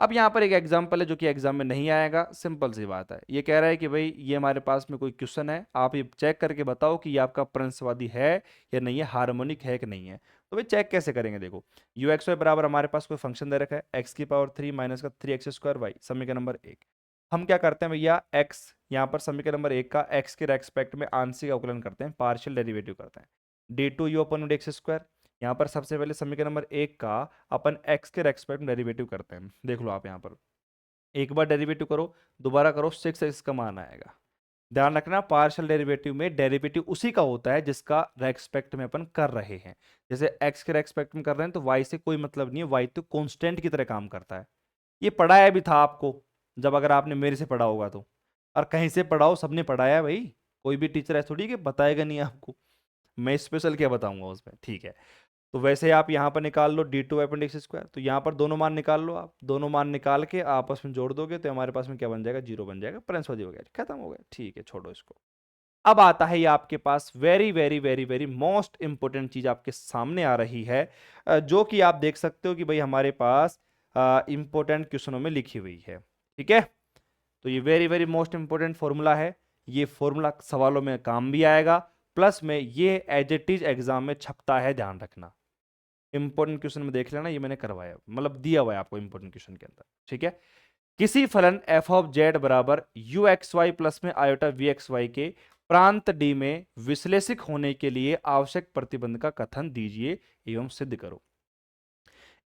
अब यहाँ पर एक एग्जाम्पल है जो कि एग्जाम में नहीं आएगा, सिंपल सी बात है। ये कह रहा है कि भाई ये हमारे पास में कोई क्वेश्चन है, आप ये चेक करके बताओ कि ये आपका प्रंसवादी है या नहीं है, हार्मोनिक है कि नहीं है। तो भाई चेक कैसे करेंगे, देखो यू एक्स वाई बराबर हमारे पास कोई फंक्शन दे रखा है x³ माइनस का 3x² y, समीकरण नंबर 1। हम क्या करते हैं भैया, x यहाँ पर समीकरण नंबर 1 का x के रेस्पेक्ट में आंशिक अवकलन करते हैं, पार्शियल डेरिवेटिव करते हैं। d2u/x², यहाँ पर सबसे पहले समीकरण नंबर 1 का अपन x के रेस्पेक्ट में डेरिवेटिव करते हैं। देख लो आप यहाँ पर एक बार डेरिवेटिव करो, दोबारा करो, 6x का मान आएगा। ध्यान रखना पार्शियल डेरिवेटिव में डेरिवेटिव उसी का होता है जिसका रेस्पेक्ट में अपन कर रहे हैं। जैसे x के रेस्पेक्ट में कर रहे हैं तो y से कोई मतलब नहीं है, y तो कांस्टेंट की तरह काम करता है। ये पढ़ाया भी था आपको जब, अगर आपने मेरे से पढ़ा होगा तो, और कहीं से पढ़ाओ सबने पढ़ाया है भाई, कोई भी टीचर ऐसा थोड़ी कि बताएगा नहीं आपको, मैं स्पेशल क्या बताऊंगा उसमें। ठीक है, तो वैसे आप यहाँ पर निकाल लो d2/x², तो यहाँ पर दोनों मान निकाल लो आप, दोनों मान निकाल के आपस में जोड़ दोगे तो हमारे पास में क्या बन जाएगा, 0 बन जाएगा, प्रंसवादी हो गया, खत्म हो गया। ठीक है, छोड़ो इसको। अब आता है ये आपके पास very very very very most important चीज आपके सामने आ रही है, जो कि आप देख सकते हो कि भाई हमारे पास इंपोर्टेंट क्वेश्चनों में लिखी हुई है। ठीक है, तो ये very very most important formula है, ये फॉर्मूला सवालों में काम भी आएगा, प्लस में ये एज इट इज एग्जाम में छपता है, ध्यान रखना। इंपोर्टेंट क्वेश्चन में देख लेना, ये मैंने करवाया, मतलब दिया हुआ है आपको इंपोर्टेंट क्वेश्चन के अंदर। ठीक है, किसी फलन f ऑफ z बराबर यू एक्स वाई प्लस में आयोटा वी एक्स वाई के प्रांत d में विश्लेषिक होने के लिए आवश्यक प्रतिबंध का कथन दीजिए एवं सिद्ध करो।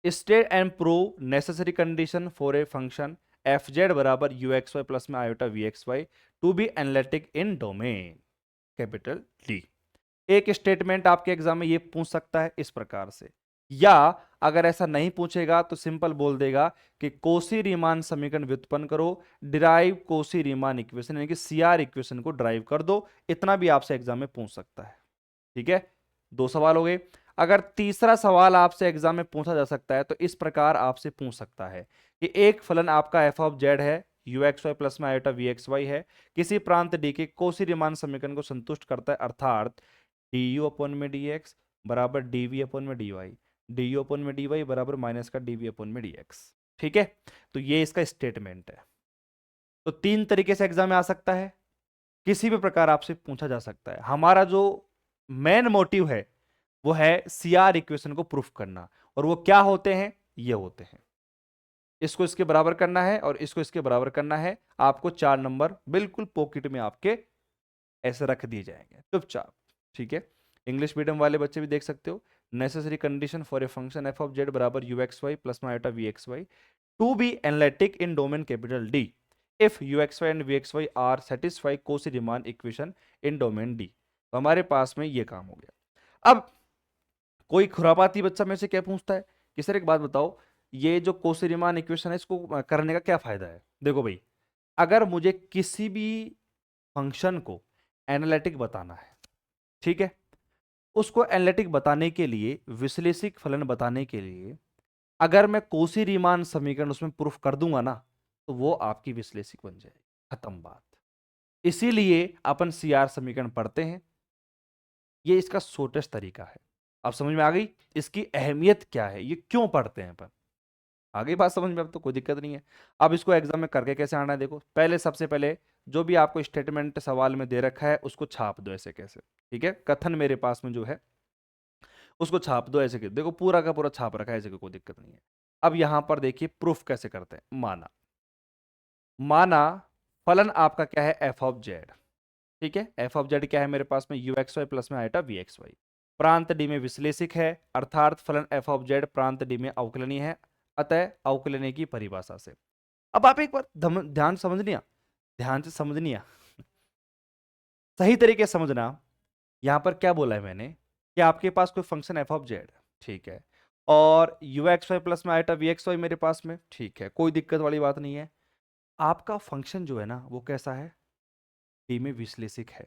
State and prove necessary condition for a function f z बराबर यू एक्स वाई प्लस में iota v x y to be analytic in domain capital D. एक स्टेटमेंट आपके एग्जाम में ये पूछ सकता है इस प्रकार से, या अगर ऐसा नहीं पूछेगा तो सिंपल बोल देगा कि कोशी रीमान समीकरण व्युत्पन्न करो, डिराइव कोशी रीमान इक्वेशन, यानी कि सीआर इक्वेशन को ड्राइव कर दो। इतना भी आपसे एग्जाम में पूछ सकता है। ठीक है, 2 सवाल हो गए। अगर तीसरा सवाल आपसे एग्जाम में पूछा जा सकता है तो इस प्रकार आपसे पूछ सकता है कि एक फलन आपका एफ ऑफ जेड है, यू एक्स वाई प्लस में आयोटा वी एक्स वाई है, किसी प्रांत डी के कोशी रीमान समीकरण को संतुष्ट करता है, अर्थात डी यू अपन में डी एक्स बराबर डी वी अपन में डी वाई, डी यू अपन में डी वाई बराबर माइनस का डी वी अपन में डी एक्स। ठीक है, तो ये इसका स्टेटमेंट है। तो 3 तरीके से एग्जाम में आ सकता है, किसी भी प्रकार आपसे पूछा जा सकता है। हमारा जो मेन मोटिव है वो है सीआर इक्वेशन को प्रूफ करना, और वो क्या होते हैं, ये होते हैं, इसको इसके बराबर करना है और इसको इसके बराबर करना है। आपको 4 नंबर बिल्कुल पॉकेट में आपके ऐसे रख दिए जाएंगे चुपचाप। ठीक है, इंग्लिश मीडियम वाले बच्चे भी देख सकते हो, necessary condition for a function f of z बराबर यू एक्स वाई प्लस में iota v x y to be analytic in domain capital D if u x y and v x y are satisfy Cauchy Riemann equation in domain D. तो हमारे पास में ये काम हो गया। अब कोई खुरापाती बच्चा में से क्या पूछता है कि सर एक बात बताओ, ये जो कोशी रीमान इक्वेशन है इसको करने का क्या फायदा है। देखो भाई, अगर मुझे किसी भी फंक्शन को एनालिटिक बताना है, ठीक है, उसको एनालिटिक बताने के लिए, विश्लेषिक फलन बताने के लिए अगर मैं कोशी रीमान समीकरण उसमें प्रूफ कर दूंगा ना, तो वो आपकी विश्लेषिक बन जाएगी, खत्म बात। इसीलिए अपन सीआर समीकरण पढ़ते हैं, ये इसका शॉर्टेस्ट तरीका है। अब समझ में आ गई इसकी अहमियत क्या है, ये क्यों पढ़ते हैं अपन, आ गई बात समझ में, अब तो कोई दिक्कत नहीं है। अब इसको एग्जाम में करके कैसे आना है, देखो पहले सबसे पहले जो भी आपको स्टेटमेंट सवाल में दे रखा है उसको छाप दो ऐसे कैसे। ठीक है, कथन मेरे पास में जो है उसको छाप दो ऐसे, देखो पूरा का पूरा छाप रखा है, ऐसे कोई दिक्कत नहीं है। अब यहां पर देखिए प्रूफ कैसे करते हैं। माना माना फलन आपका क्या है, एफ ऑफ जेड। ठीक है, एफ ऑफ जेड क्या है मेरे पास में, यू एक्स वाई प्लस में आयोटा वी एक्स वाई, प्रांत डी में विश्लेषिक है, अर्थात फलन एफ ऑफ जेड प्रांत डी में अवकलनीय है, अतः अवकलनीय की परिभाषा से। अब आप एक बार ध्यान समझनिया, ध्यान से समझनिया, सही तरीके से समझना। यहां पर क्या बोला है मैंने कि आपके पास कोई फंक्शन एफ ऑफ जेड, ठीक है, और यू एक्स वाई प्लस में आयोटा वी एक्स वाई मेरे पास में, ठीक है, कोई दिक्कत वाली बात नहीं है। आपका फंक्शन जो है ना वो कैसा है, डी में विश्लेषिक है।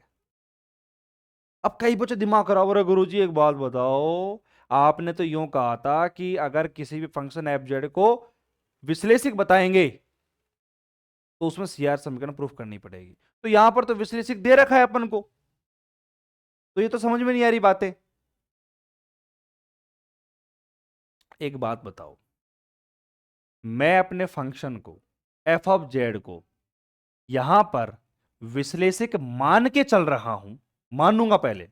अब कई बच्चे दिमाग खराब हो रहा है, गुरुजी एक बात बताओ, आपने तो यूं कहा था कि अगर किसी भी फंक्शन एफ जेड को विश्लेषिक बताएंगे तो उसमें सीआर समीकरण प्रूफ करनी पड़ेगी। तो यहां पर तो विश्लेषिक दे रखा है अपन को, तो ये तो समझ में नहीं आ रही बातें। एक बात बताओ, मैं अपने फंक्शन को एफ ऑफ जेड को यहां पर विश्लेषक मान के चल रहा हूं, मानूंगा पहले,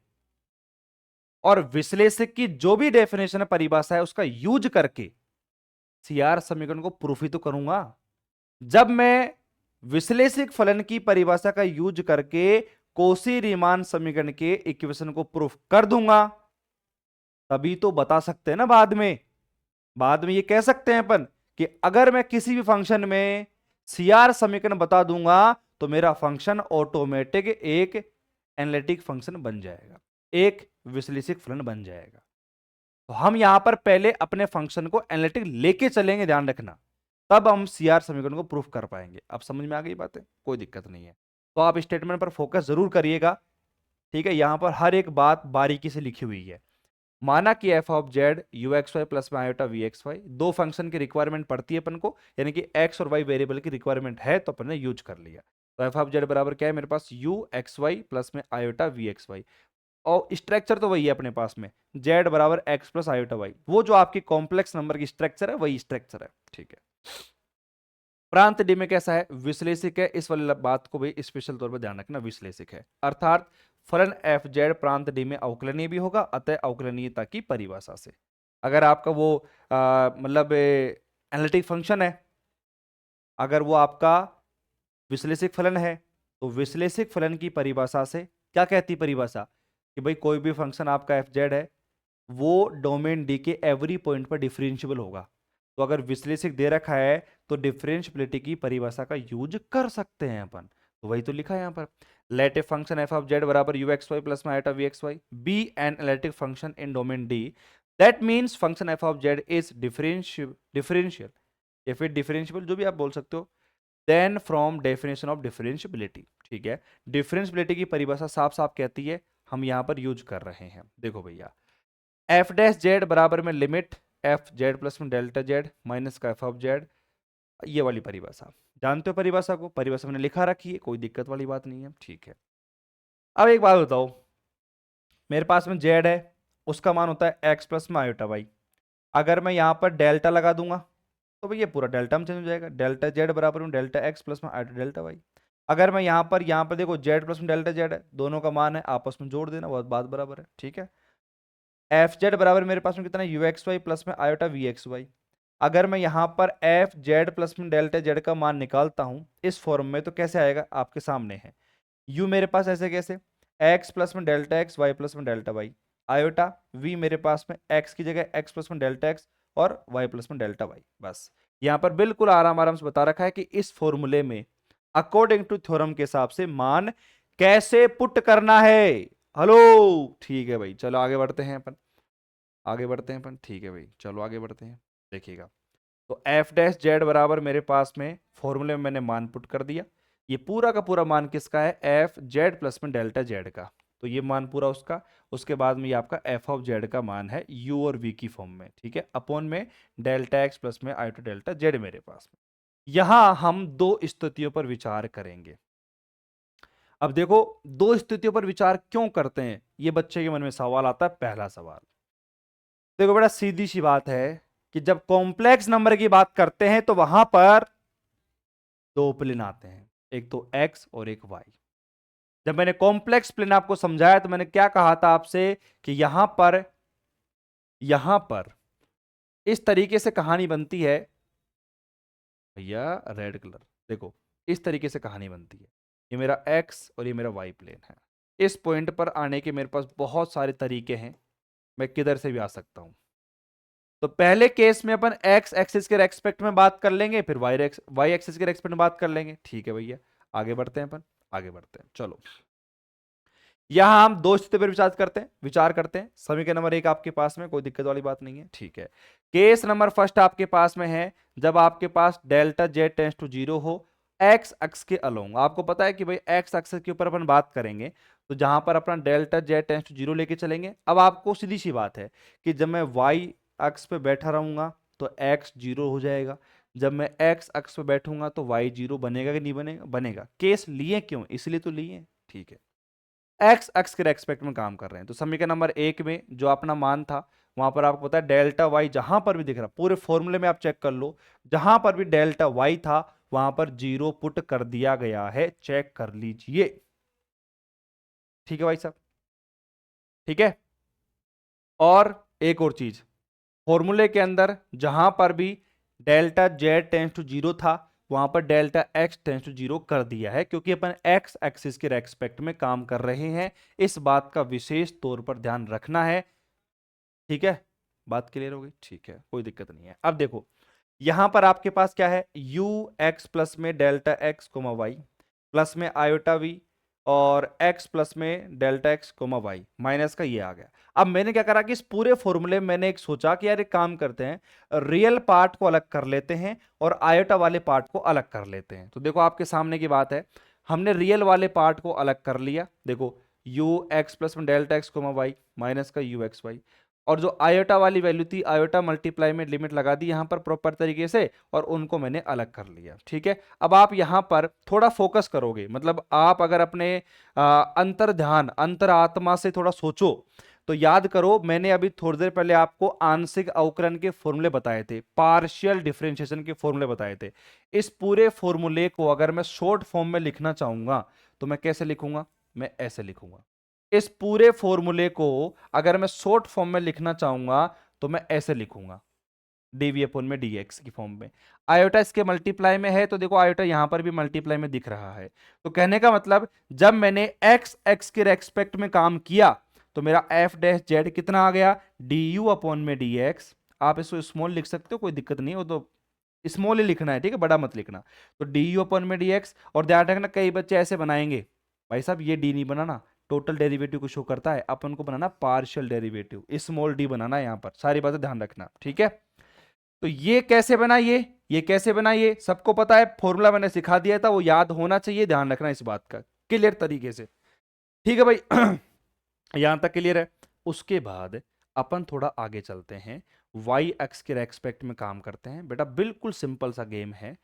और विश्लेषक की जो भी डेफिनेशन है, परिभाषा है, उसका यूज करके सीआर समीकरण को प्रूफ ही तो करूंगा। जब मैं विश्लेषक फलन की परिभाषा का यूज करके कोशी रीमान समीकरण के इक्वेशन को प्रूफ कर दूंगा, तभी तो बता सकते हैं ना बाद में ये कह सकते हैं अपन कि अगर मैं किसी भी फंक्शन में सीआर समीकरण बता दूंगा तो मेरा फंक्शन ऑटोमेटिक एक एनालिटिक फंक्शन बन जाएगा, एक विश्लेषक फलन बन जाएगा। तो हम यहां पर पहले अपने फंक्शन को एनालिटिक लेके चलेंगे, ध्यान रखना, तब हम सीआर समीकरण को प्रूफ कर पाएंगे। अब समझ में आ गई बातें, कोई दिक्कत नहीं है। तो आप स्टेटमेंट पर फोकस जरूर करिएगा, ठीक है। यहां पर हर एक बात बारीकी से लिखी हुई है। माना कि f of z u x y plus में आयोटा वी एक्स वाई, दो फंक्शन की रिक्वायरमेंट पड़ती है अपन को, यानी कि एक्स और वाई वेरिएबल की रिक्वायरमेंट है, तो अपन ने यूज कर लिया। तो एफ ऑफ जेड बराबर क्या है मेरे पास, यू एक्स वाई प्लस में आयोटा वी एक्स वाई, और स्ट्रक्चर तो वही है अपने पास में, जेड बराबर एक्स प्लस आयोटा वाई, वो जो आपकी कॉम्प्लेक्स नंबर की स्ट्रक्चर है वही स्ट्रक्चर है, ठीक है। प्रांत डी में कैसा है, विश्लेषक है, इस वाली बात को भी स्पेशल तौर पर ध्यान रखना, विश्लेषक है, अर्थात फलन एफ जेड प्रांत डी में अवकलनीय भी होगा, अतः अवकलनीयता की परिभाषा से। अगर आपका वो मतलब एनालिटिक फंक्शन है, अगर वो आपका विश्लेषक फलन है, तो विश्लेषक फलन की परिभाषा से क्या कहती परिभाषा, कि भाई कोई भी फंक्शन आपका एफ जेड है वो डोमेन डी के एवरी पॉइंट पर डिफरेंशियबल होगा। तो अगर विश्लेषक दे रखा है तो डिफरेंशियबिलिटी की परिभाषा का यूज कर सकते हैं अपन, तो वही तो लिखा है यहां पर। Let a function f of z बराबर यू एक्स वाई प्लस में iota v x y be an analytic function in domain D, that means function f of z is differential या फिर डिफरेंशियबल, जो भी आप बोल सकते हो, then from definition of differentiability, ठीक है। डिफरेंशियबिलिटी की परिभाषा साफ साफ कहती है, हम यहां पर यूज कर रहे हैं। देखो भैया, एफ डैश जेड बराबर में लिमिट एफ जेड प्लस में डेल्टा जेड माइनस का एफ ऑफ जेड, ये वाली परिभाषा जानते हो, परिभाषा को, परिभाषा मैंने लिखा रखी है, कोई दिक्कत वाली बात नहीं है, ठीक है। अब एक बात बताओ, मेरे पास में जेड है, उसका मान होता है एक्स प्लस में आयोटा वाई, अगर मैं यहां पर डेल्टा लगा दूंगा तो भैया पूरा डेल्टा में चेंज हो जाएगा, डेल्टा जेड बराबर में डेल्टा एक्स प्लस में आयोटा डेल्टा वाई। अगर मैं यहाँ पर देखो जेड प्लस में डेल्टा जेड है, दोनों का मान है, आपस में जोड़ देना, बहुत बात बराबर है, ठीक है। एफ जेड बराबर मेरे पास में कितना है, यू एक्स वाई प्लस में आयोटा वी एक्स वाई। अगर मैं यहां पर एफ जेड प्लस में डेल्टा जेड का मान निकालता हूं इस फॉर्म में, तो कैसे आएगा, आपके सामने है। यू मेरे पास ऐसे कैसे, एक्स प्लस में डेल्टा एक्स, वाई प्लस में डेल्टा वाई, आयोटा वी मेरे पास में एक्स की जगह एक्स प्लस में डेल्टा एक्स और वाई प्लस में डेल्टा वाई। बस यहां पर बिल्कुल आराम आराम से बता रखा है कि इस फॉर्मूले में अकॉर्डिंग टू थ्योरम के हिसाब से मान कैसे पुट करना है। हेलो, ठीक है भाई, चलो आगे बढ़ते हैं अपन, आगे बढ़ते हैं अपन, ठीक है भाई, चलो आगे बढ़ते हैं। देखिएगा, तो एफ डैश जेड बराबर मेरे पास में फॉर्मूले में मैंने मान पुट कर दिया, ये पूरा का पूरा मान किसका है, एफ जेड प्लस में डेल्टा जेड का, तो ये मान पूरा उसका, उसके बाद में ये आपका एफ ऑफ जेड का मान है यू और वी की फॉर्म में, ठीक है, अपॉन में डेल्टा एक्स प्लस में आई टू डेल्टा जेड मेरे पास में। यहां हम दो स्थितियों पर विचार करेंगे। अब देखो, दो स्थितियों पर विचार क्यों करते हैं, ये बच्चे के मन में सवाल आता है। पहला सवाल, देखो बेटा, सीधी सी बात है कि जब कॉम्प्लेक्स नंबर की बात करते हैं तो वहां पर दो प्लेन आते हैं, एक तो एक्स और एक वाई। जब मैंने कॉम्प्लेक्स प्लेन आपको समझाया तो मैंने क्या कहा था आपसे कि यहां पर इस तरीके से कहानी बनती है भैया, रेड कलर, देखो इस तरीके से कहानी बनती है, ये मेरा एक्स और ये मेरा वाई प्लेन है। इस पॉइंट पर आने के मेरे पास बहुत सारे तरीके हैं, मैं किधर से भी आ सकता हूं। तो पहले केस में अपन एक्स एक्सिस के रेस्पेक्ट में बात कर लेंगे, फिर वाई एक्सिस के रेस्पेक्ट में बात कर लेंगे, ठीक है भैया। आगे बढ़ते हैं अपन, आगे बढ़ते हैं, चलो। यहां हम दो स्थिति पर विचार करते हैं। समीकरण नंबर एक आपके पास में, कोई दिक्कत वाली बात नहीं है, ठीक है। केस नंबर फर्स्ट आपके पास में है, जब आपके पास delta z tends to zero हो एक्स अक्ष के अलोंग। आपको पता है कि भाई एक्स अक्ष के ऊपर अपन बात करेंगे, तो जहां पर अपना delta z tends to zero लेके चलेंगे। अब आपको सीधी सी बात है कि जब मैं वाई अक्ष पे बैठा रहूंगा तो एक्स जीरो हो जाएगा, जब मैं एक्स अक्ष पे बैठूंगा तो वाई जीरो बनेगा कि नहीं बनेगा, बनेगा। केस लिए क्यों, इसलिए तो लिए, ठीक है। एक्स एक्स के रेस्पेक्ट में काम कर रहे हैं। तो समीकरण नंबर 1 में जो अपना मान था वहां पर आपको पता है डेल्टा वाई जहां पर भी दिख रहा, पूरे फॉर्मूले में आप चेक कर लो, जहां पर भी डेल्टा वाई था वहां पर 0 पुट कर दिया गया है, चेक कर लीजिए। ठीक है भाई साहब, ठीक है। और एक और चीज, फॉर्मूले के अंदर जहां पर भी डेल्टा जेड टेंस टू 0 था वहां पर डेल्टा एक्स टेंस टू 0 कर दिया है, क्योंकि अपन एक्स एक्सिस के रेस्पेक्ट में काम कर रहे हैं। इस बात का विशेष तौर पर ध्यान रखना है। ठीक है, बात क्लियर हो गई? ठीक है, कोई दिक्कत नहीं है। अब देखो यहां पर आपके पास क्या है, यू एक्स प्लस में delta x comma y plus में आयोटा वी और x प्लस में delta x comma y minus का ये आ गया। अब मैंने क्या करा कि इस पूरे फॉर्मूले में मैंने एक सोचा कि यार एक काम करते हैं, रियल पार्ट को अलग कर लेते हैं और आयोटा वाले पार्ट को अलग कर लेते हैं। तो देखो आपके सामने की बात है, हमने रियल वाले पार्ट को अलग कर लिया। देखो यू एक्स प्लस में delta x comma y minus का यू एक्स वाई, और जो आयोटा वाली वैल्यू थी आयोटा मल्टीप्लाई में लिमिट लगा दी यहां पर प्रॉपर तरीके से, और उनको मैंने अलग कर लिया। ठीक है, अब आप यहां पर थोड़ा फोकस करोगे, मतलब आप अगर अपने अंतर ध्यान अंतरात्मा से थोड़ा सोचो तो याद करो, मैंने अभी थोड़ी देर पहले आपको आंशिक अवकलन के फॉर्मूले बताए थे, पार्शियल डिफरेंशिएशन के फॉर्मूले बताए थे। इस पूरे फॉर्मूले को अगर मैं शॉर्ट फॉर्म में लिखना चाहूंगा तो मैं कैसे लिखूंगा, मैं ऐसे लिखूंगा। इस पूरे फॉर्मूले को अगर मैं शॉर्ट फॉर्म में लिखना चाहूंगा तो मैं ऐसे लिखूंगा, डीवी अपॉन में डीएक्स की फॉर्म में। आयोटा इसके मल्टीप्लाई में है तो देखो आयोटा यहां पर भी मल्टीप्लाई में दिख रहा है। तो कहने का मतलब जब मैंने एक्स एक्स के रेस्पेक्ट में काम किया तो मेरा एफ डैश जेड कितना आ गया, डी यू अपॉन में डी एक्स। आप इसको स्मॉल लिख सकते हो, कोई दिक्कत नहीं, वो तो स्मॉल ही लिखना है, ठीक है, बड़ा मत लिखना। तो डी यू अपॉन में डी एक्स, और ध्यान रखना कई बच्चे ऐसे बनाएंगे, भाई साहब ये डी नहीं बनाना, टोटल डेरिवेटिव को शो करता है, अपन को बनाना पार्शियल डेरिवेटिव, स्मॉल डी बनाना है, यहां पर सारी बातें ध्यान रखना। ठीक है, तो ये कैसे बना, ये कैसे बना, ये सबको पता है, फॉर्मूला मैंने सिखा दिया था, वो याद होना चाहिए, ध्यान रखना इस बात का क्लियर तरीके से। ठीक है भाई यहां तक क्लियर है। उसके बाद अपन थोड़ा आगे चलते हैं, वाई एक्स के रेस्पेक्ट में काम करते हैं। बेटा बिल्कुल सिंपल सा गेम है।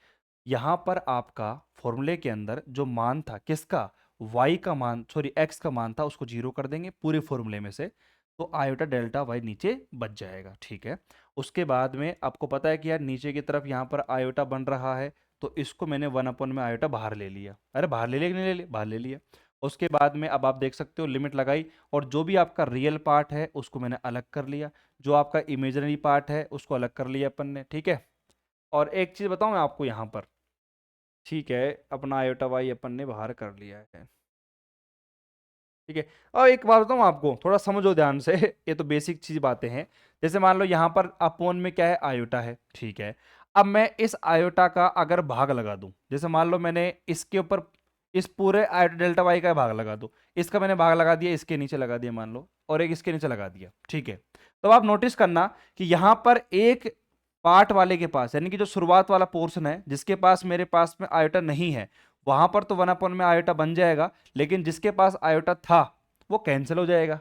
यहां पर आपका फॉर्मूले के अंदर जो मान था किसका, y का मान, सॉरी x का मान था, उसको 0 कर देंगे पूरे फॉर्मूले में से, तो आयोटा डेल्टा y नीचे बच जाएगा। ठीक है, उसके बाद में आपको पता है कि यार नीचे की तरफ यहां पर आयोटा बन रहा है, तो इसको मैंने 1 में आयोटा बाहर ले लिया। अरे बाहर ले लिया कि नहीं ले लिया, बाहर ले लिया। उसके बाद में अब आप देख सकते हो लिमिट लगाई, और जो भी आपका रियल पार्ट है उसको मैंने अलग कर लिया, जो आपका इमेजिनरी पार्ट है उसको अलग कर लिया अपन ने। ठीक है, और एक चीज बताऊं मैं आपको यहां पर, ठीक है, अपना आयोटा वाई अपन ने बाहर कर लिया है। ठीक है, और एक बात बताऊं आपको, थोड़ा समझो ध्यान से ये तो बेसिक चीज बातें हैं। जैसे मान लो यहां पर अपोन में क्या है, आयोटा है। ठीक है, अब मैं इस आयोटा का अगर भाग लगा दूं, जैसे मान लो मैंने इसके ऊपर इस पूरे आयोटा डेल्टा वाई का भाग लगा दूं, इसका मैंने भाग लगा दिया, इसके नीचे लगा दिया मान लो, और एक इसके नीचे लगा दिया। ठीक है, तो आप नोटिस करना कि यहां पर एक पार्ट वाले के पास, यानी कि जो शुरुआत वाला पोर्शन है जिसके पास मेरे पास में आयोटा नहीं है, वहां पर तो 1 में आयोटा बन जाएगा, लेकिन जिसके पास आयोटा था वो कैंसिल हो जाएगा।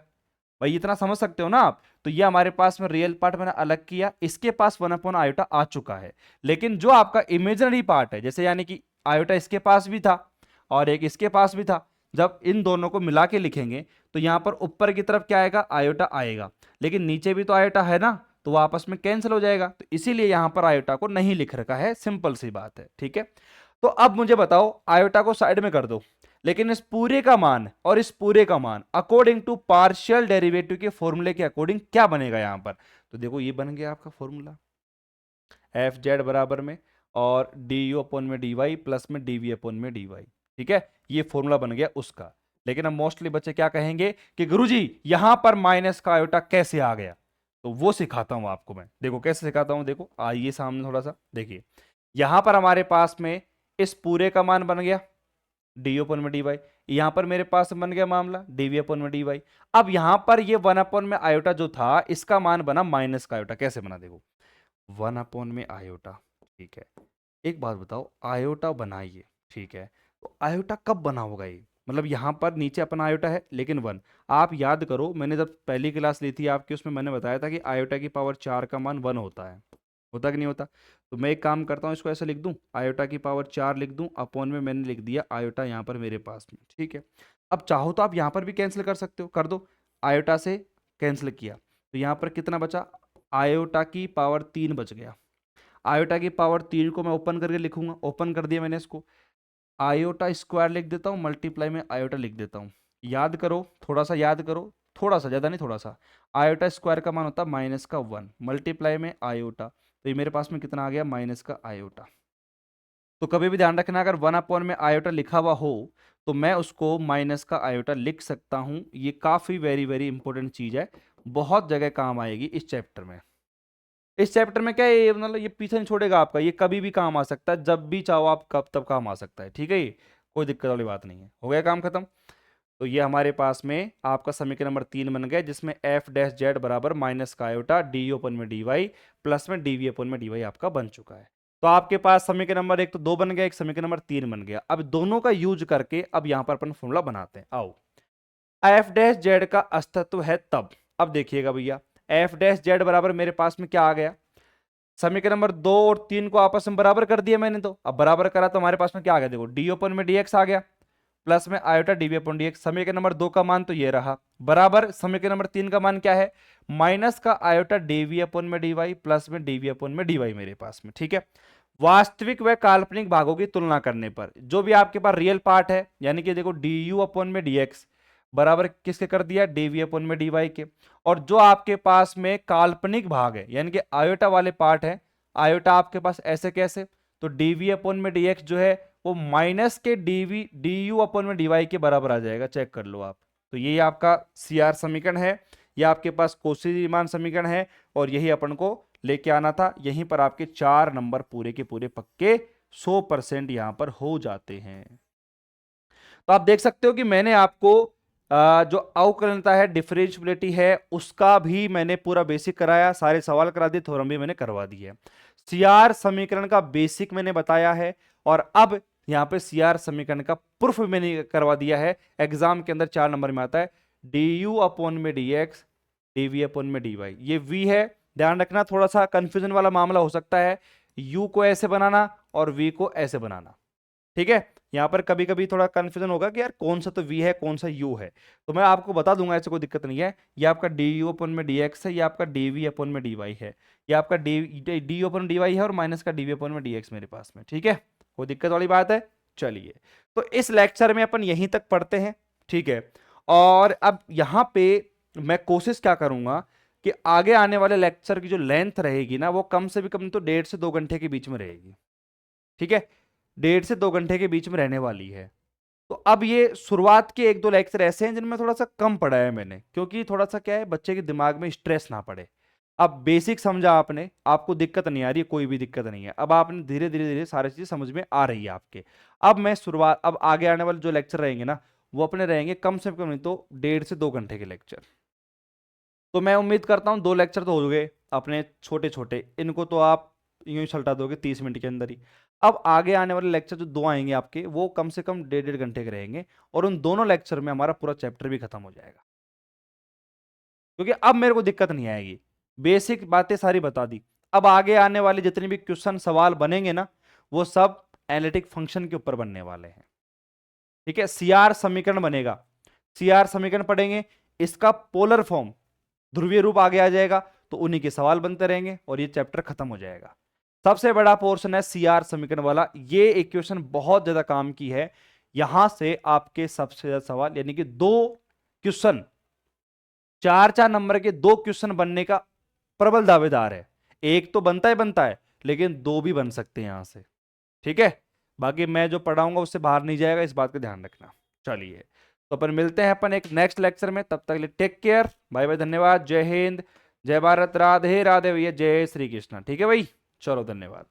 भाई इतना समझ सकते हो ना आप? तो ये हमारे पास में रियल पार्ट मैंने अलग किया, इसके पास 1 आयोटा आ चुका है, लेकिन जो आपका इमेजिनरी पार्ट है, जैसे यानी कि आयोटा इसके पास भी था और एक इसके पास भी था, जब इन दोनों को मिला के लिखेंगे तो यहां पर ऊपर की तरफ क्या आएगा, आयोटा आएगा, लेकिन नीचे भी तो आयोटा है ना, तो वो आपस में कैंसिल हो जाएगा, तो इसीलिए यहां पर आयोटा को नहीं लिख रखा है, सिंपल सी बात है। ठीक है, तो अब मुझे बताओ, आयोटा को साइड में कर दो, लेकिन इस पूरे का मान और इस पूरे का मान अकॉर्डिंग टू पार्शियल डेरिवेटिव के फॉर्मूले के अकॉर्डिंग क्या बनेगा यहां पर, तो देखो ये बन गया आपका फॉर्मूला, एफ जेड बराबर में और डी यू अपॉन में डी वाई प्लस में डी वी अपॉन में डी वाई। ठीक है, ये फॉर्मूला बन गया उसका। लेकिन अब मोस्टली बच्चे क्या कहेंगे कि गुरुजी यहां पर माइनस का आयोटा कैसे आ गया, तो वो सिखाता हूं आपको मैं, देखो कैसे सिखाता हूं, देखो आइए सामने थोड़ा सा देखिए। यहां पर हमारे पास में इस पूरे का मान बन गया डी अपन में डी वाई, यहां पर मेरे पास बन गया मामला डीवी अपन में डी वाई। अब यहां पर ये 1 में आयोटा जो था इसका मान बना माइनस का आयोटा, कैसे बना देखो, 1 में आयोटा। ठीक है, एक बात बताओ, आयोटा बनाइए, ठीक है, तो आयोटा कब बना होगा ये, मतलब यहां पर नीचे अपना आयोटा है लेकिन 1, आप याद करो मैंने जब पहली क्लास ली थी आपकी उसमें मैंने बताया था कि आयोटा की पावर 4 का मान 1 होता है, होता कि नहीं होता? तो मैं एक काम करता हूँ, इसको ऐसे लिख दूं, आयोटा की पावर 4 लिख दूं, अपॉन में मैंने लिख दिया आयोटा यहाँ पर मेरे पास में। ठीक है, अब चाहो तो आप यहाँ पर भी कैंसिल कर सकते हो, कर दो। आयोटा से कैंसिल किया तो यहाँ पर कितना बचा, आयोटा की पावर 3 बच गया। आयोटा की पावर 3 को मैं ओपन करके लिखूंगा, ओपन कर दिया मैंने इसको। आयोटा स्क्वायर लिख देता हूँ, मल्टीप्लाई में आयोटा लिख देता हूँ। याद करो, थोड़ा सा याद करो, थोड़ा सा, ज़्यादा नहीं थोड़ा सा। आयोटा स्क्वायर का मान होता है -1, मल्टीप्लाई में आयोटा, तो ये मेरे पास में कितना आ गया, माइनस का आयोटा। तो कभी भी ध्यान रखना, अगर 1 में आयोटा लिखा हुआ हो तो मैं उसको माइनस का आयोटा लिख सकता हूं। ये काफ़ी वेरी वेरी इंपॉर्टेंट चीज़ है, बहुत जगह काम आएगी इस चैप्टर में। इस चैप्टर में क्या है, ये मतलब ये पीछे नहीं छोड़ेगा आपका, ये कभी भी काम आ सकता है, जब भी चाहो आप कब तब काम आ सकता है, ठीक है। ये कोई दिक्कत वाली बात नहीं है। हो गया काम खत्म। तो ये हमारे पास में आपका समीकरण नंबर 3 बन गया, जिसमें एफ डैश जेड बराबर माइनस का आयोटा डी अपन में डी वाई प्लस में डी वी अपन में डी वाई आपका बन चुका है। तो आपके पास समीकरण नंबर 1 तो 2 बन गया, एक समीकरण नंबर 3 बन गया। अब दोनों का यूज करके अब यहां पर अपन फॉर्मूला बनाते हैं। आओ, एफ डैश जेड का अस्तित्व है तब, अब देखिएगा भैया, एफ डैश जेड बराबर मेरे पास में क्या आ गया, समीकरण नंबर 2 और 3 को आपस में बराबर कर दिया मैंने। तो अब बराबर करा तो हमारे पास में क्या आ गया, देखो डी ओपन में डी एक्स आ गया प्लस में iota d v upon d x. समीकरण नंबर 2 का मान तो ये रहा, बराबर समीकरण नंबर 3 का मान क्या है, माइनस का आयोटा डीवी अपॉन में डी वाई प्लस में डीवी अपॉन में डी वाई मेरे पास में, ठीक है। वास्तविक व काल्पनिक भागों की तुलना करने पर जो भी आपके पास रियल पार्ट है, यानी कि देखो डी यू अपॉन में डी एक्स बराबर किसके कर दिया, डीवी अपॉन में डी वाई के। और जो आपके पास में काल्पनिक भाग है यानी कि आयोटा वाले पार्ट है, आयोटा आपके पास ऐसे कैसे, तो डीवी अपॉन में डी एक्स जो है वो माइनस के डीवी डी यू अपॉन में डीवाई के बराबर आ जाएगा, चेक कर लो आप। तो ये आपका सी आर समीकरण है, ये आपके पास कोशी रीमान समीकरण है, और यही अपन को लेके आना था। यहीं पर आपके 4 नंबर पूरे के पूरे पक्के 100% यहां पर हो जाते हैं। तो आप देख सकते हो कि मैंने आपको जो अवकलनता है, डिफरेंशियबिलिटी है, उसका भी मैंने पूरा बेसिक कराया, सारे सवाल करा दिए, थ्योरम भी मैंने करवा दी है। सीआर समीकरण का बेसिक मैंने बताया है, और अब यहां पे सीआर समीकरण का प्रूफ मैंने करवा दिया है। एग्जाम के अंदर 4 नंबर में आता है, डी यू अपॉन में d x d v upon में डी वाई। ये वी है, ध्यान रखना, थोड़ा सा कंफ्यूजन वाला मामला हो सकता है, यू को ऐसे बनाना और वी को ऐसे बनाना, ठीक है। यहां पर कभी कभी थोड़ा कंफ्यूजन होगा कि यार कौन सा तो v है कौन सा u है, तो मैं आपको बता दूंगा, ऐसे कोई दिक्कत नहीं है। ये आपका डी यू अपन में dx है, ये आपका डी वी अपन में डी वाई है, ये आपका डी अपन डी वाई है, और माइनस का डी वी अपन में dx मेरे पास में, ठीक है। कोई दिक्कत वाली बात है, चलिए। तो इस लेक्चर में अपन यहीं तक पढ़ते हैं, ठीक है। और अब यहां पे मैं कोशिश क्या करूंगा कि आगे आने वाले लेक्चर की जो लेंथ रहेगी ना, वो कम से भी कम तो 1.5 से 2 घंटे के बीच में रहेगी, ठीक है। 1.5 से 2 घंटे के बीच में रहने वाली है। तो अब ये शुरुआत के 1-2 लेक्चर ऐसे हैं जिनमें थोड़ा सा कम पढ़ा है मैंने, क्योंकि थोड़ा सा क्या है, बच्चे के दिमाग में स्ट्रेस ना पड़े। अब बेसिक समझा आपने, आपको दिक्कत नहीं आ रही है, कोई भी दिक्कत नहीं है, अब आपने धीरे धीरे धीरे सारी चीजें समझ में आ रही है आपके। अब मैं शुरुआत, अब आगे आने वाले जो लेक्चर रहेंगे ना, वो अपने रहेंगे कम से कम नहीं तो 1.5 से 2 घंटे के लेक्चर। तो मैं उम्मीद करता हूँ 2 लेक्चर तो हो गए अपने छोटे छोटे, इनको तो आप यूं ही सल्टा दोगे 30 मिनट के अंदर ही। अब आगे आने वाले लेक्चर जो 2 आएंगे आपके, वो कम से कम 1.5 घंटे के रहेंगे, और उन दोनों लेक्चर में हमारा पूरा चैप्टर भी खत्म हो जाएगा, क्योंकि अब मेरे को दिक्कत नहीं आएगी, बेसिक बातें सारी बता दी। अब आगे आने वाले जितने भी क्वेश्चन सवाल बनेंगे ना, वो सब एनालिटिक फंक्शन के ऊपर बनने वाले हैं, ठीक है। सीआर समीकरण बनेगा, सीआर समीकरण पढ़ेंगे, इसका पोलर फॉर्म, ध्रुवीय रूप आगे आ जाएगा, तो उन्हीं के सवाल बनते रहेंगे और ये चैप्टर खत्म हो जाएगा। सबसे बड़ा पोर्शन है सीआर समीकरण वाला, ये इक्वेशन बहुत ज्यादा काम की है। यहां से आपके सबसे ज्यादा सवाल, यानी कि 2 क्वेश्चन, 4-4 नंबर के 2 क्वेश्चन बनने का प्रबल दावेदार है। एक तो बनता है, लेकिन 2 भी बन सकते हैं यहां से, ठीक है। बाकी मैं जो पढ़ाऊंगा उससे बाहर नहीं जाएगा, इस बात का ध्यान रखना। चलिए, तो अपन मिलते हैं अपन एक नेक्स्ट लेक्चर में, तब तक के लिए टेक केयर, बाय बाय, धन्यवाद, जय हिंद, जय भारत, राधे राधे भैया, जय श्री कृष्ण, ठीक है भाई, चलो धन्यवाद।